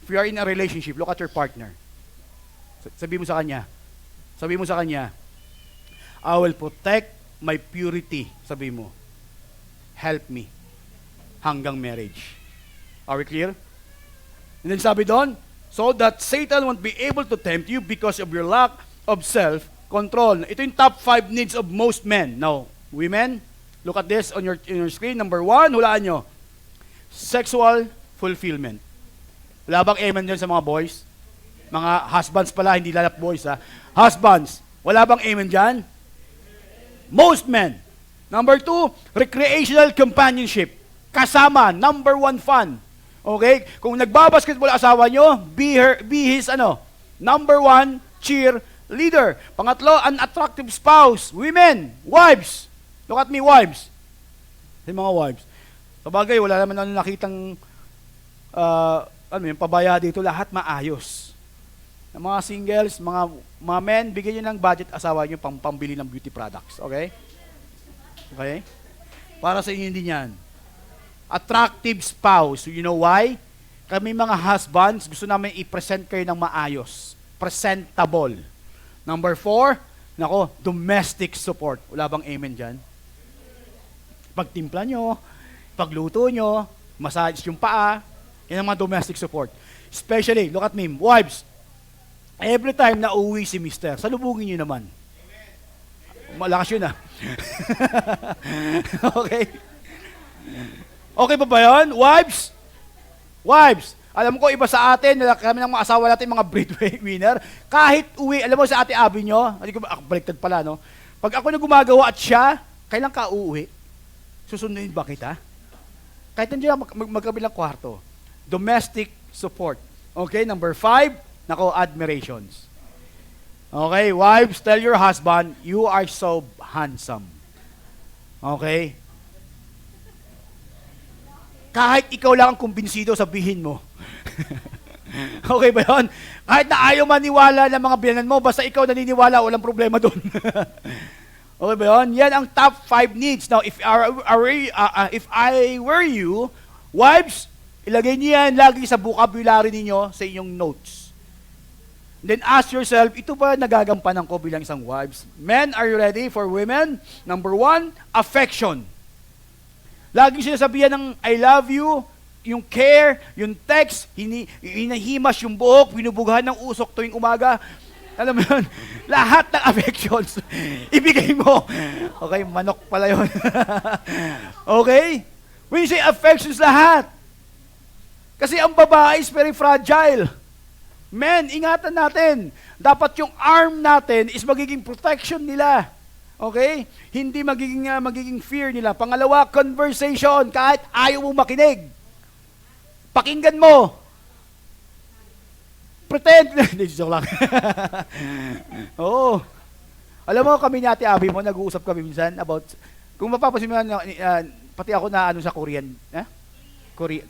If you are in a relationship, look at your partner. Sabi mo sa kanya, I will protect my purity. Sabi mo, help me hanggang marriage. Are we clear? And then sabi doon, so that Satan won't be able to tempt you because of your lack of self-control. Ito yung top 5 needs of most men. Now, women, look at this on your screen. Number 1, hulaan nyo. Sexual fulfillment. Wala bang amen dyan sa mga boys? Mga husbands pala, hindi lalap boys ha. Husbands, wala bang amen dyan? Most men. Number 2, recreational companionship. Kasama, number 1 fun. Okay? Kung nagbabasketball asawa nyo, be his number 1 cheerleader. Pangatlo, an attractive spouse. Women, wives. Look at me, wives. Yung mga wives. Sabagay, wala naman nakitang yung pabaya dito, lahat maayos. Yung mga singles, mga men, bigyan nyo ng budget asawa nyo pambili ng beauty products. Okay? Okay? Para sa inyo din yan. Attractive spouse. You know why? Kami mga husbands, gusto namin i-present kayo ng maayos. Presentable. Number 4, domestic support. Wala bang amen dyan? Pagtimpla nyo, pagluto nyo, massage yung paa, yan ang mga domestic support. Especially, look at me, wives, every time na uwi si mister, salubungin nyo naman. Malakas yun Okay? Okay ba yun? Wives? Wives, alam ko iba sa atin, kami ng mga asawa natin, mga breadwinner, kahit uwi, alam mo sa ate Abby nyo, baliktad pala, no? Pag ako na gumagawa at siya, kailan ka uuwi? Susunduin ba kita? Kahit nandiyan magkabilang kwarto. Domestic support. Okay, number 5, admirations. Okay, wives, tell your husband, you are so handsome. Okay? Kahit ikaw lang ang kumbinsido, sabihin mo. Okay ba yun? Kahit na ayaw maniwala ng mga biyanan mo, basta ikaw naniniwala, walang problema doon. Okay ba yun? Yan ang top 5 needs. Now, if I were you, wives, ilagay niyo yan lagi sa vocabulary ninyo sa inyong notes. Then ask yourself, ito ba nagagampanan ko bilang isang wives? Men, are you ready for women? Number 1, affection. Laging sinasabihan ng I love you, yung care, yung text, hinahimas yung buhok, binubugahan ng usok tuwing umaga. Alam mo yun, lahat ng affections, ibigay mo. Okay, manok pala yun. Okay? When you say affections, lahat. Kasi ang babae is very fragile. Men, ingatan natin. Dapat yung arm natin is magiging protection nila. Okay? Hindi magiging fear nila. Pangalawa, conversation. Kahit ayaw mong makinig. Pakinggan mo. Pretend. Joke lang. Oo. Alam mo, kami ni Ate Abby mo, nag-uusap kami minsan about, kung mapapasin mo, pati ako na sa Korean,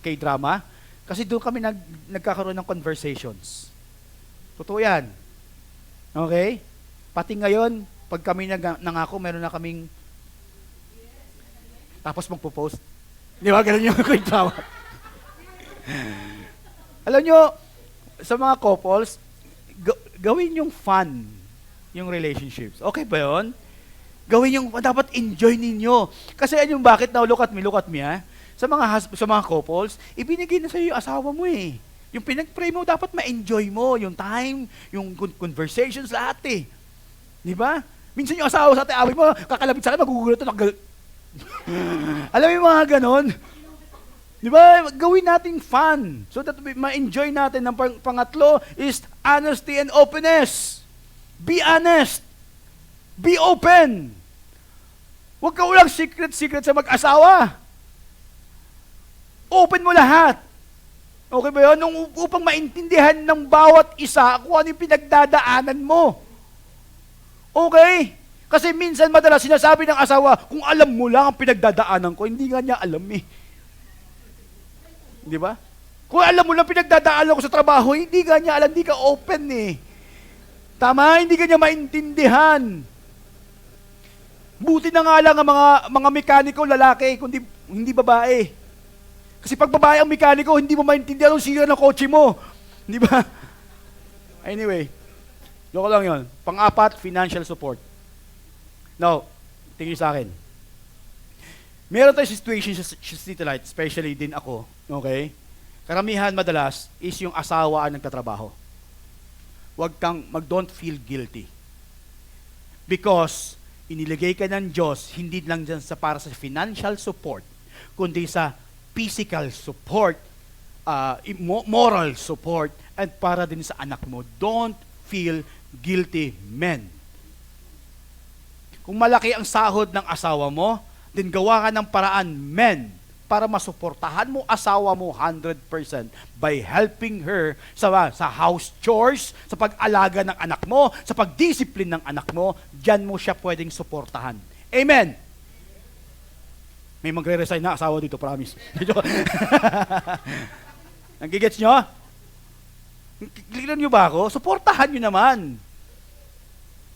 K-drama, kasi doon kami nagkakaroon ng conversations. Totoo yan. Okay? Pati ngayon, pag kami nangako, meron na kaming tapos magpo-post. Di ba? Ganun yung K-drama. Alam nyo, sa mga couples, gawin yung fun, yung relationships. Okay ba yun? Gawin yung, dapat enjoy ninyo. Kasi ano yung bakit now, look at me ha? Sa mga couples, ibinigay na sa'yo yung asawa mo eh. Yung pinag-pray mo, dapat ma-enjoy mo. Yung time, yung conversations, lahat eh. Di ba? Minsan yung asawa sa ate, mo, kakalapit sa akin, magugulat ito. Alam mo yung mga ganon? Di ba? Gawin natin fun. So that ma-enjoy natin. Ang pangatlo is honesty and openness. Be honest. Be open. Huwag ka walang secret sa mag-asawa. Open mo lahat. Okay ba yun? Upang maintindihan ng bawat isa kung ano yung pinagdadaanan mo. Okay? Kasi minsan madalas sinasabi ng asawa, kung alam mo lang ang pinagdadaanan ko, hindi nga niya alam eh. Di ba? Kung alam mo lang pinagdadaanan ko sa trabaho, hindi ka niya alam, hindi ka open eh. Tama? Hindi ka niya maintindihan. Buti na nga lang ang mga mekaniko, lalaki, kundi hindi babae. Kasi pag babae ang mekaniko, hindi mo maintindihan ang sira ng kotse mo. Di ba? Anyway, joke lang yun. Pang-apat, financial support. Now, tingin sa akin. Meron tayong situation sa City Light, especially din ako, okay? Karamihan madalas is yung asawa ang nagtatrabaho. Don't feel guilty. Because iniligay ka ng Diyos, hindi lang dyan para sa financial support, kundi sa physical support, moral support, at para din sa anak mo. Don't feel guilty, men. Kung malaki ang sahod ng asawa mo, din gawa ka ng paraan, men, para masuportahan mo asawa mo 100% by helping her sa house chores, sa pag-alaga ng anak mo, sa pag-discipline ng anak mo, diyan mo siya pwedeng suportahan. Amen! May magre-resign na asawa dito, promise. Nagigets nyo? Kliklan nyo ba ako? Suportahan nyo naman.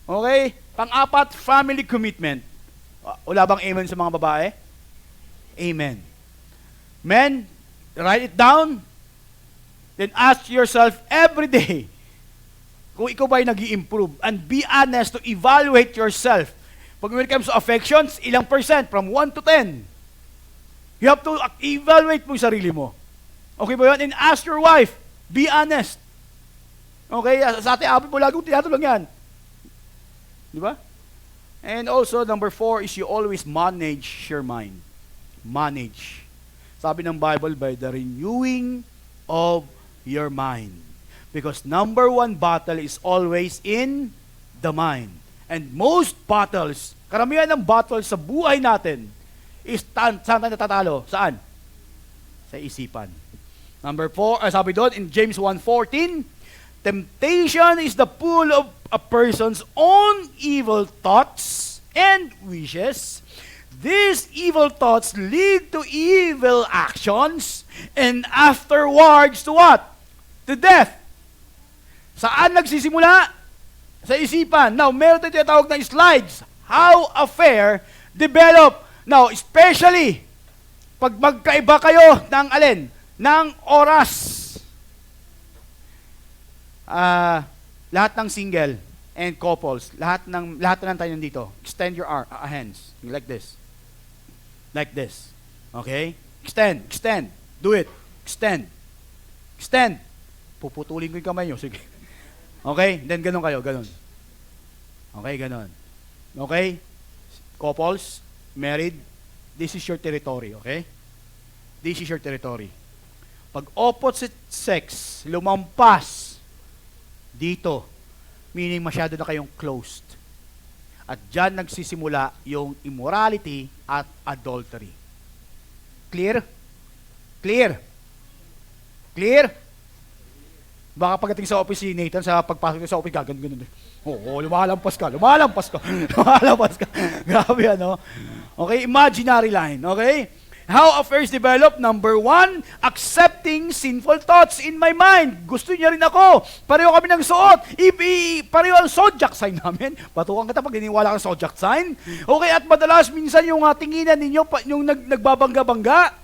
Okay? Pang-apat, family commitment. Wala bang amen sa mga babae? Amen. Men, write it down. Then ask yourself every day kung ikaw ba'y nag-i-improve, and be honest to evaluate yourself. Pag when it comes to affections, ilang percent? From 1 to 10. You have to evaluate mo yung sarili mo. Okay ba yun? And ask your wife. Be honest. Okay? Sa ating api po, lagong tinatanong yan. Di ba? And also, number 4 is you always manage your mind. Manage. Sabi ng Bible, by the renewing of your mind. Because number 1 battle is always in the mind. And most battles, karamihan ng battles sa buhay natin, is saan tayo natatalo? Saan? Sa isipan. Number 4, sabi doon in James 1:14, temptation is the pull of a person's own evil thoughts and wishes. These evil thoughts lead to evil actions, and afterwards to what? To death. Saan nagsisimula? Sa isipan. Now, meron tayo tinatawag na slides. How affair develop. Now, especially, pag magkaiba kayo ng alin? Ng oras. Lahat ng single and couples, lahat na lang tayo nandito. Extend your hands. Like this. Like this. Okay? Extend. Do it. Extend. Puputulin ko yung kamay nyo. Sige. Okay? Then ganun kayo. Ganun. Okay? Ganun. Okay? Couples, married, this is your territory. Okay? This is your territory. Pag opposite sex, lumampas dito, meaning masyado na kayong closed. At dyan nagsisimula yung immorality at adultery. Clear? Clear? Clear? Baka pagdating sa office si Nathan, sa pagpasok sa office, ganun. Oo, lumalampas ka. Grabe, ano? Okay, imaginary line, okay? How affairs develop? Number 1, accepting sinful thoughts in my mind. Gusto niya rin ako. Pareho kami ng suot. Pareho ang zodiac sign namin. Patukan kita pag niniwala ka sa zodiac sign. Okay, at madalas minsan yung tinginan ninyo, yung nagbabangga-bangga.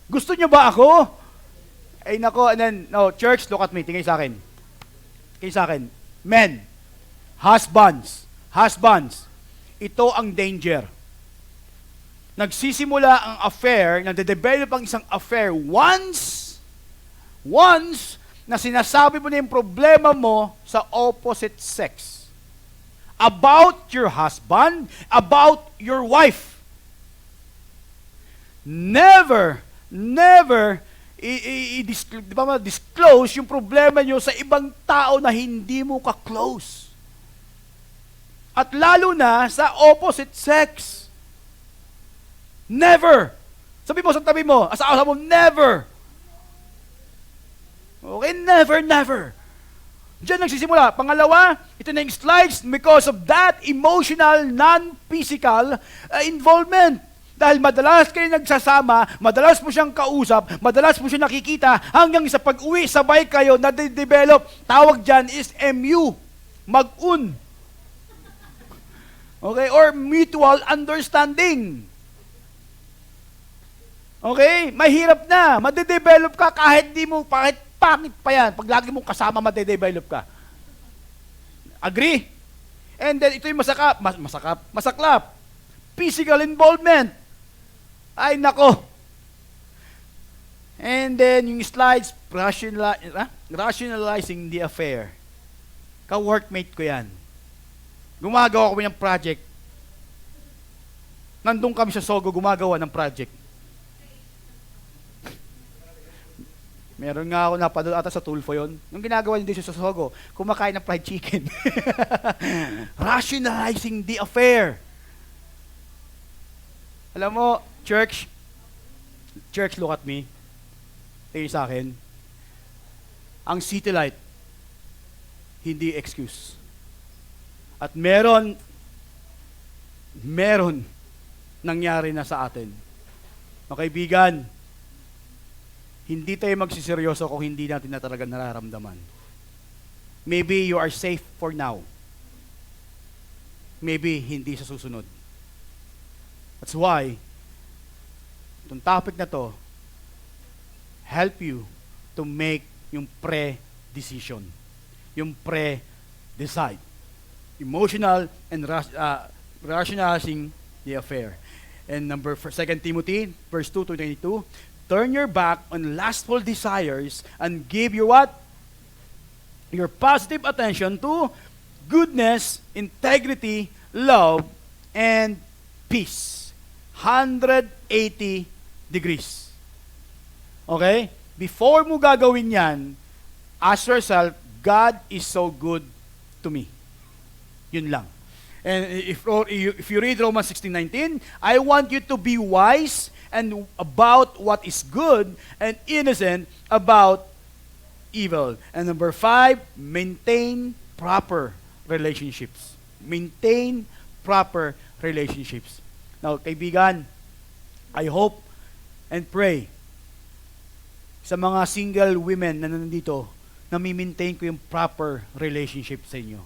Gusto niyo ba ako? Ay nako, and then, no, church, look at me. Tingin sa akin. Men, husbands, ito ang danger. Nagsisimula ang affair, nade-develop ang isang affair once na sinasabi mo na yung problema mo sa opposite sex. About your husband, about your wife. Never disclose yung problema nyo sa ibang tao na hindi mo ka-close. At lalo na sa opposite sex. Never. Sabi mo sa tabi mo, asawa mo, never. Okay, never. Diyan nagsisimula. Pangalawa, ito na yung slides, because of that emotional, non-physical involvement. Dahil madalas kayo nagsasama, madalas mo siyang kausap, madalas mo siya nakikita, hanggang sa pag-uwi, sabay kayo na develop. Tawag dyan is MU, mag-un. Okay? Or mutual understanding. Okay? Mahirap na. Madedevelop ka kahit pangit pa yan. Pag lagi mong kasama, madedevelop ka. Agree? And then, ito yung masaklap. Physical involvement. Ay, nako. And then, yung slides, rationalizing the affair. Ka-workmate ko yan. Gumagawa kami ng project. Nandun kami sa Sogo, gumagawa ng project. Meron nga ako napanood ata sa Tulfo yon. Nung ginagawa niya dito sa Sogo, kumakain ng fried chicken. Rationalizing the affair. Alam mo, church, look at me. Tingin sa akin. Ang city light, hindi excuse. At meron nangyari na sa atin. Mga kaibigan, hindi tayo magsiseryoso kung hindi natin na talaga nararamdaman. Maybe you are safe for now. Maybe hindi sa susunod. That's why, itong topic na to, help you to make yung pre-decision. Yung pre-decide. Emotional and rationalizing the affair. And 2 Timothy, verse 2 to 22, turn your back on lustful desires and give your what? Your positive attention to goodness, integrity, love, and peace. 180 degrees. Okay? Before mo gagawin yan, ask yourself, God is so good to me. Yun lang. And if you read Romans 16:19, I want you to be wise and about what is good and innocent about evil. And 5, maintain proper relationships. Maintain proper relationships. Now, kaibigan, I hope and pray sa mga single women na nandito, na mi-maintain ko yung proper relationship sa inyo.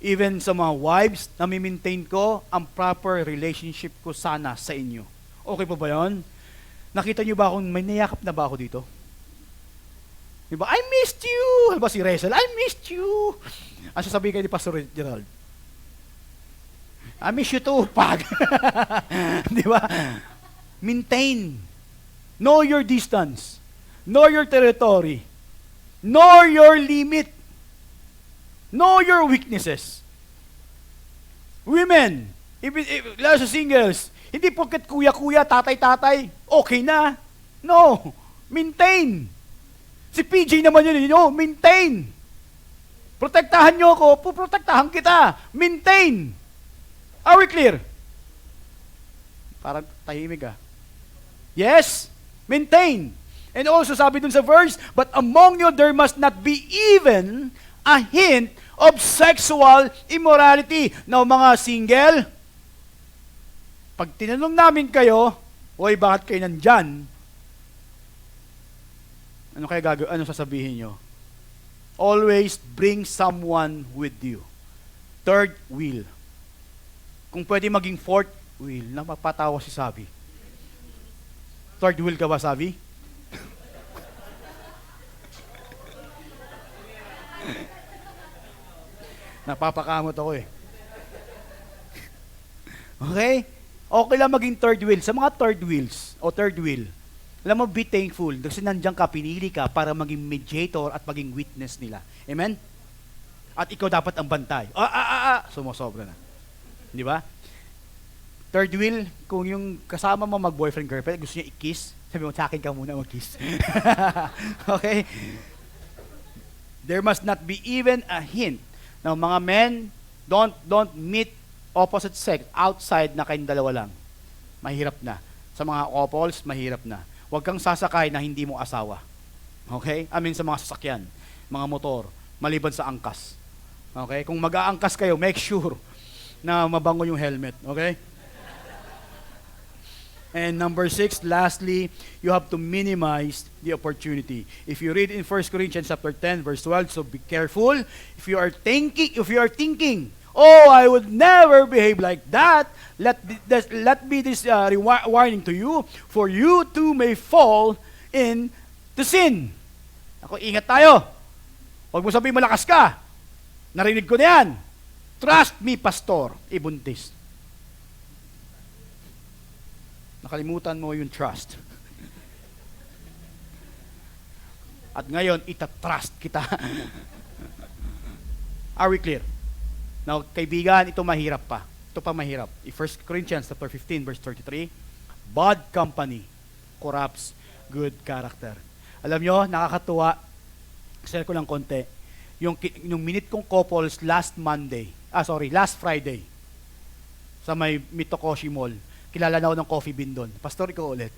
Even sa mga wives, na mi-maintain ko ang proper relationship ko sana sa inyo. Okay pa ba yun? Nakita niyo ba kung may niyakap na ba ako dito? Diba? I missed you! Diba si Rachel? I missed you! Ang sasabihin kayo ni Pastor Gerald? I miss you too, pag. Diba? Maintain. Know your distance. Know your territory. Know your limit. Know your weaknesses. Women, lalo sa singles, hindi porket kuya-kuya, tatay-tatay, okay na. No. Maintain. Si PJ naman yun, maintain. Protektahan nyo ako, puprotektahan kita. Maintain. Are we clear? Parang tahimik ah. Yes, maintain. And also sabi dun sa verse, but among you there must not be even a hint of sexual immorality. Now mga single, pag tinanong namin kayo, oy bakit kayo nandyan? Ano sasabihin nyo? Always bring someone with you. Third wheel. Kung pwede maging fourth wheel, napapatawa si Sabi. Third wheel ka ba, Sabi? Napapakamot ako eh. Okay? Okay lang maging third wheel. Sa mga third wheels, o third wheel, alam mo, be thankful. Kasi nandiyan ka, pinili ka para maging mediator at maging witness nila. Amen? At ikaw dapat ang bantay. Sumusobra na. Di ba? Third wheel, kung yung kasama mo mag-boyfriend, girlfriend, gusto niya i-kiss, sabi mo, sa akin ka muna mag-kiss. Okay? There must not be even a hint. Now, mga men, don't meet opposite sex outside na kayong dalawa lang. Mahirap na. Sa mga couples, mahirap na. Huwag kang sasakay na hindi mo asawa. Okay? I mean, sa mga sasakyan, mga motor, maliban sa angkas. Okay? Kung mag-aangkas kayo, make sure na mabango yung helmet. Okay? And number 6, lastly, you have to minimize the opportunity. If you read in 1 Corinthians chapter 10, verse 12, so be careful. If you are thinking, oh, I would never behave like that, let be this warning to you, for you too may fall in the sin. Ako, ingat tayo. Huwag mo sabihin malakas ka. Narinig ko na yan. Trust me, pastor. Ibuntis. Nakalimutan mo yung trust. At ngayon, itatrust kita. Are we clear? Now, kaibigan, ito mahirap pa. Ito pa mahirap. 1 Corinthians chapter 15, verse 33, bad company corrupts good character. Alam nyo, nakakatuwa. Share ko lang konti. Yung minute kong couples last Friday, sa may Mitokoshi Mall, kilala na ako ng coffee bean doon. Pastor, ikaw ulit.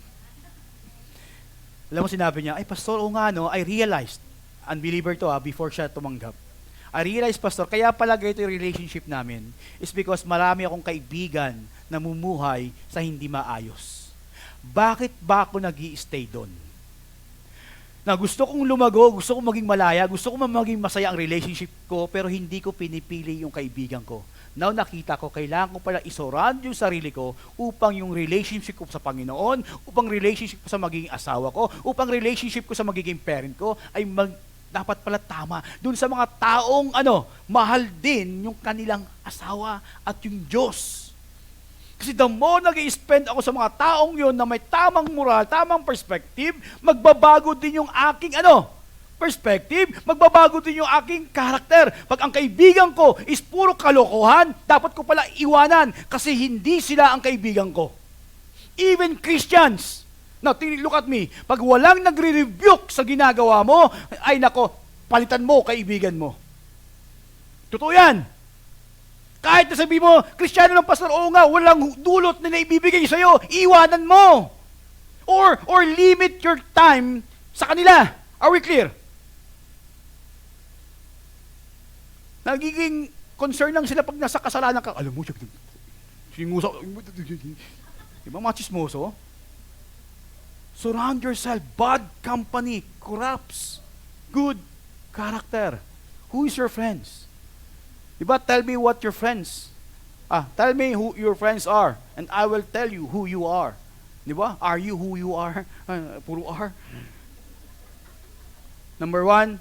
Alam mo, sinabi niya, ay pastor, o nga no, I realized, unbeliever to before siya tumanggap. I realized, pastor, kaya pala ganito yung relationship namin is because marami akong kaibigan na mumuhay sa hindi maayos. Bakit ba ako nag-i-stay doon? Na gusto kong lumago, gusto kong maging malaya, gusto kong maging masaya ang relationship ko, pero hindi ko pinipili yung kaibigan ko. Now nakita ko, kailangan ko pala isurround yung sarili ko upang yung relationship ko sa Panginoon, upang relationship ko sa magiging asawa ko, upang relationship ko sa magiging parent ko, ay dapat pala tama. Doon sa mga taong mahal din yung kanilang asawa at yung Diyos. Kasi the more nag-i-spend ako sa mga taong yon na may tamang moral, tamang perspective, magbabago din yung aking perspective, magbabago din yung aking karakter. Pag ang kaibigan ko is puro kalokohan, dapat ko pala iwanan kasi hindi sila ang kaibigan ko. Even Christians. Now, look at me. Pag walang nagre-rebuke sa ginagawa mo, ay nako, palitan mo kaibigan mo. Totoo yan. Kahit nasabi mo, Kristiyano ng pastor, oo nga, walang dulot na naibibigay sa'yo, iwanan mo. Or limit your time sa kanila. Are we clear? Nagiging concern lang sila pag nasa kasalanan ka. Alam mo, singusa. Di ba mga chismoso? Surround yourself. Bad company corrupts good character. Who is your friends? Di ba? Tell me what your friends. Tell me who your friends are, and I will tell you who you are. Di ba? Are you who you are? Puro are. Number 1,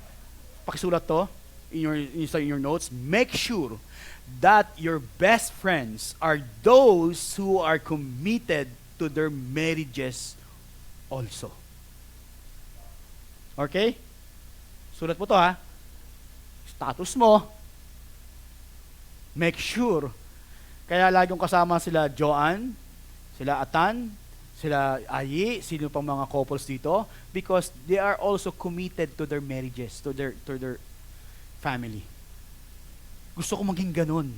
pakisulat to in your notes. Make sure that your best friends are those who are committed to their marriages also. Okay? Sulat mo to Status mo. Make sure. Kaya laging kasama sila Joanne, sila Atan, sila Ayi, sino pang mga couples dito, because they are also committed to their marriages, to their family. Gusto ko maging ganun.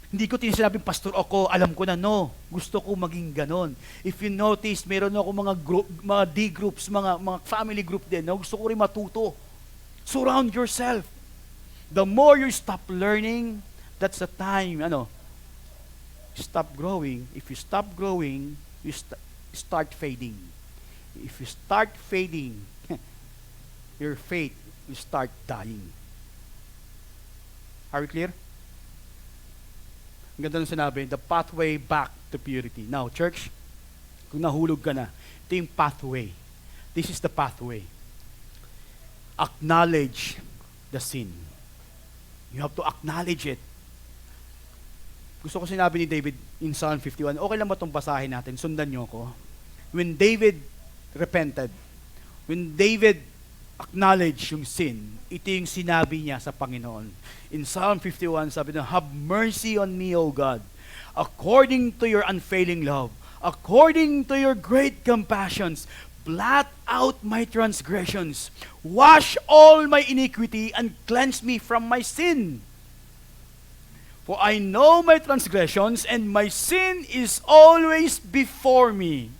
Hindi ko sinasabing, pastor ako, alam ko na, no. Gusto ko maging ganun. If you notice, meron ako mga D groups, mga family group din, no? Gusto ko rin matuto. Surround yourself. The more you stop learning, that's the time, stop growing. If you stop growing, you start fading. If you start fading, your faith will start dying. Are we clear? Ang ganda nung sinabi, the pathway back to purity. Now, church, kung nahulog ka na, ito yung pathway. This is the pathway. Acknowledge the sin. You have to acknowledge it. Gusto ko sinabi ni David in Psalm 51, okay lang ba itong basahin natin? Sundan niyo ako. When David repented, when David acknowledged yung sin, ito yung sinabi niya sa Panginoon. In Psalm 51, sabi niya, have mercy on me, O God, according to your unfailing love, according to your great compassions, blot out my transgressions, wash all my iniquity, and cleanse me from my sin. For I know my transgressions, and my sin is always before me.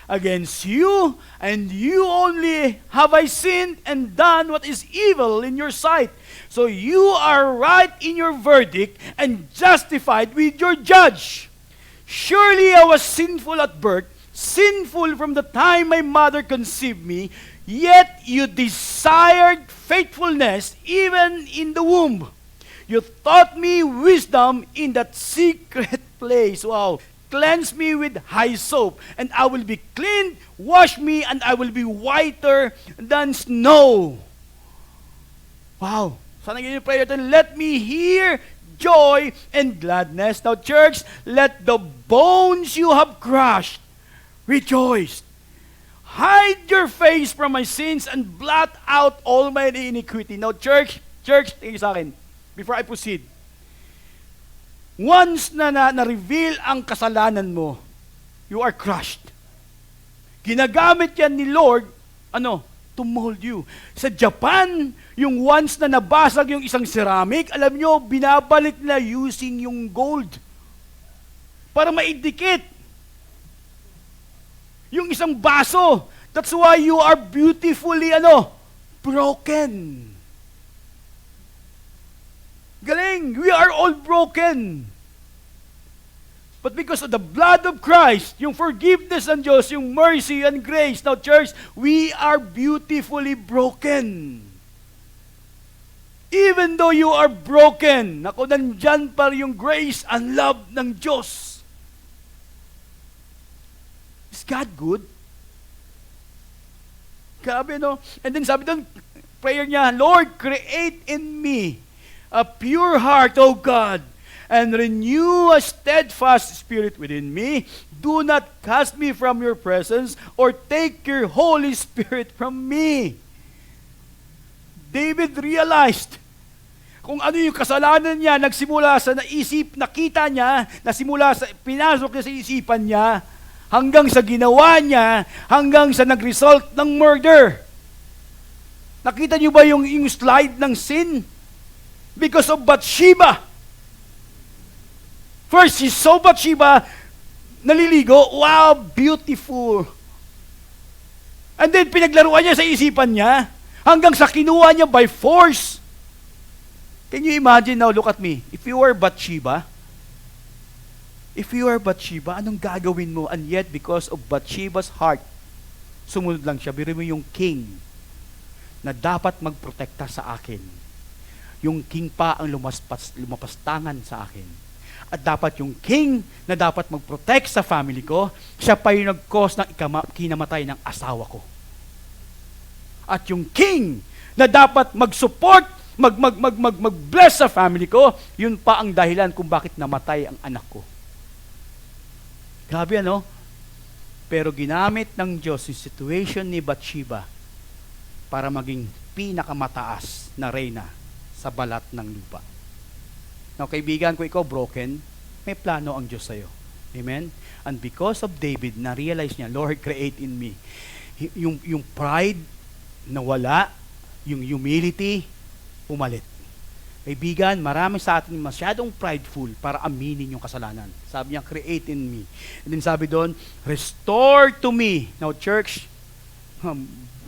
Against you, and you only have I sinned and done what is evil in your sight. So you are right in your verdict, and justified with your judge. Surely I was sinful at birth, sinful from the time my mother conceived me, yet you desired faithfulness even in the womb. You taught me wisdom in that secret place. Wow. Cleanse me with hyssop, and I will be clean. Wash me, and I will be whiter than snow. Wow. Sana ganyan yung prayer natin. Let me hear joy and gladness. Now, church, let the bones you have crushed rejoice. Hide your face from my sins and blot out all my iniquity. Now, church, tingin sa akin, before I proceed, once na-reveal ang kasalanan mo, you are crushed. Ginagamit yan ni Lord, to mold you. Sa Japan, yung once na nabasag yung isang ceramic, alam nyo, binabalik na using yung gold para maidikit yung isang baso. That's why you are beautifully, broken. Galing, we are all broken. But because of the blood of Christ, yung forgiveness ng Diyos, yung mercy and grace, now church, we are beautifully broken. Even though you are broken, nandyan pa yung grace and love ng Diyos. Is God good? Grabe, no? And then sabi doon, prayer niya, Lord, create in me a pure heart, O God, and renew a steadfast spirit within me. Do not cast me from your presence or take your Holy Spirit from me. David realized kung ano yung kasalanan niya, nagsimula sa nakita niya, nasimula sa pinasok niya sa isipan niya, hanggang sa ginawa niya, hanggang sa nag-result ng murder. Nakita niyo ba yung slide ng sin? Because of Bathsheba. First, he saw Bathsheba naliligo. Wow, beautiful. And then, pinaglaruan niya sa isipan niya hanggang sa kinuha niya by force. Can you imagine now, look at me. If you were Bathsheba, anong gagawin mo? And yet, because of Bathsheba's heart, sumunod lang siya. Biro mo yung king na dapat magprotekta sa akin. Yung king pa ang lumapastangan sa akin. At dapat yung king na dapat mag-protect sa family ko, siya pa yung nag-cause ng kinamatay ng asawa ko. At yung king na dapat mag-support, mag-bless sa family ko, yun pa ang dahilan kung bakit namatay ang anak ko. Grabe, Pero ginamit ng Diyos yung situation ni Bathsheba para maging pinakamataas na reyna sa balat ng lupa. Now, kaibigan ko, ikaw broken, may plano ang Diyos sa'yo. Amen? And because of David, na-realize niya, Lord, create in me. Yung pride, nawala. Yung humility, umalit. Kaibigan, marami sa atin masyadong prideful para aminin yung kasalanan. Sabi niya, create in me. And then sabi doon, restore to me. Now, church,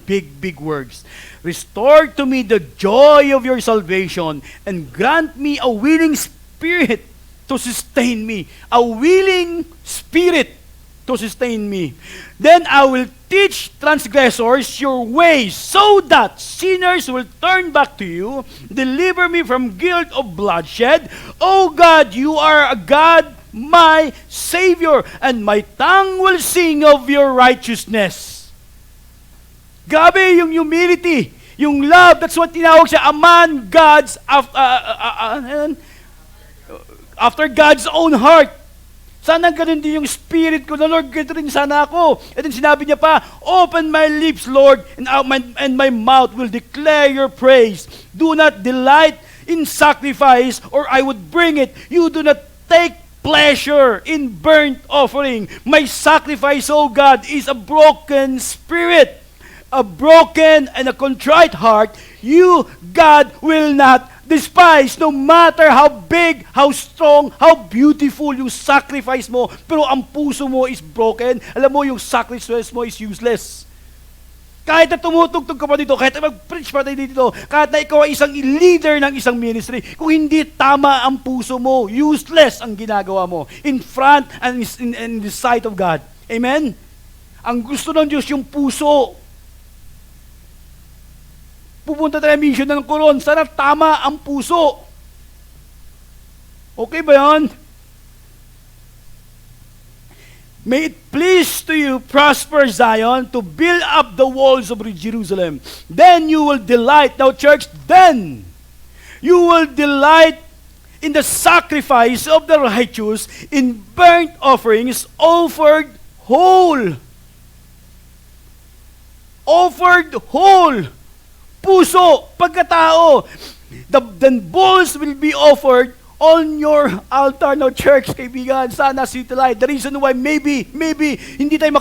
big words. Restore to me the joy of your salvation and grant me a willing spirit to sustain me. A willing spirit to sustain me. Then I will teach transgressors your ways so that sinners will turn back to you. Deliver me from guilt of bloodshed. O God, you are a God, my Savior, and my tongue will sing of your righteousness. Grabe yung humility, yung love. That's what tinawag siya, a man God's after God's own heart. Sana ganun din yung spirit ko na, Lord, ganito rin sana ako. And then sinabi niya pa, open my lips, Lord, and my mouth will declare your praise. Do not delight in sacrifice, or I would bring it. You do not take pleasure in burnt offering. My sacrifice, O God, is a broken spirit. A broken and a contrite heart, you, God, will not despise, no matter how big, how strong, how beautiful yung sacrifice mo, pero ang puso mo is broken. Alam mo, yung sacrifice mo is useless. Kahit na tumutugtog ka pa dito, kahit na mag-preach pa tayo dito, kahit na ikaw ay isang leader ng isang ministry, kung hindi tama ang puso mo, useless ang ginagawa mo in front and in the sight of God. Amen? Ang gusto ng Diyos yung puso. Pupunta tayo mission ng Coron, sana tama ang puso. Okay ba yan? May it please to you, prosper Zion, to build up the walls of Jerusalem. Then you will delight, now church, then you will delight in the sacrifice of the righteous, in burnt offerings offered whole. Offered whole. Puso, pagkatao. Then bulls will be offered on your altar. No, church, kaibigan, sana City Light. The reason why maybe hindi tayo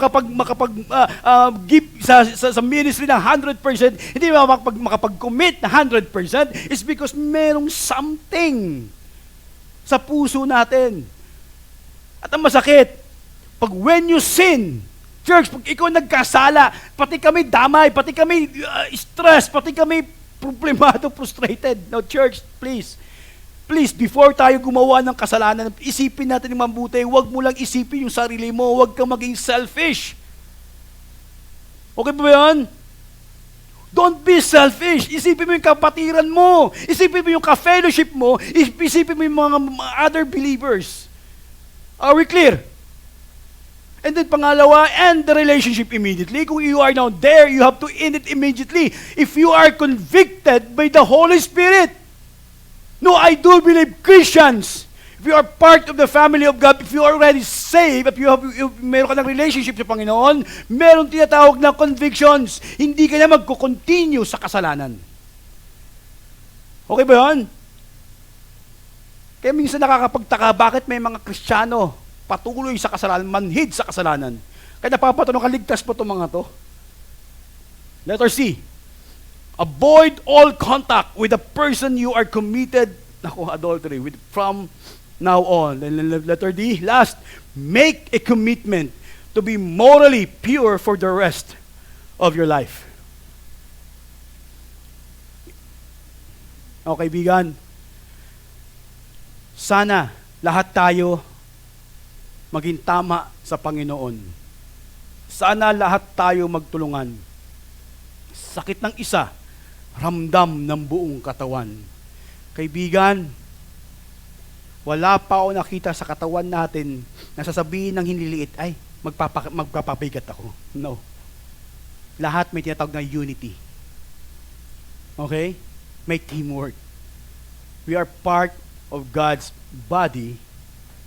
give sa ministry ng 100%, hindi makapag-commit na 100% is because merong something sa puso natin. At ang masakit, pag when you sin, church, pag ikaw nagkasala, pati kami damay, pati kami stress, pati kami problemado, frustrated. Now, church, please, before tayo gumawa ng kasalanan, isipin natin yung mabuti. Huwag mo lang isipin yung sarili mo. Huwag kang maging selfish. Okay ba yan? Don't be selfish. Isipin mo yung kapatiran mo. Isipin mo yung ka-fellowship mo. Isipin mo yung mga other believers. Are we clear? And then pangalawa, end the relationship immediately. Kung you are now there, you have to end it immediately. If you are convicted by the Holy Spirit. No, I do believe Christians, if you are part of the family of God, if you are already saved, if meron ka ng relationship sa Panginoon, meron tinatawag na convictions. Hindi ka na magko-continue sa kasalanan. Okay ba yun? Kaya minsan nakakapagtaka, bakit may mga Kristiyano patuloy sa kasalanan, manhid sa kasalanan. Kaya napapatanong, kaligtas po itong mga to. Letter C. Avoid all contact with the person you are committed adultery with from now on. And letter D, last, make a commitment to be morally pure for the rest of your life. Okay, kaibigan, sana lahat tayo maging tama sa Panginoon. Sana lahat tayo magtulungan. Sakit ng isa, ramdam ng buong katawan. Kaibigan, wala pa ako nakita sa katawan natin na sasabihin ng hinliliit, ay, magpapabigat ako. No. Lahat may tinatawag na unity. Okay? May teamwork. We are part of God's body.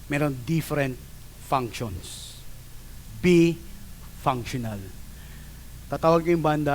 Meron different functions. Be functional. Tatawag ko yung banda.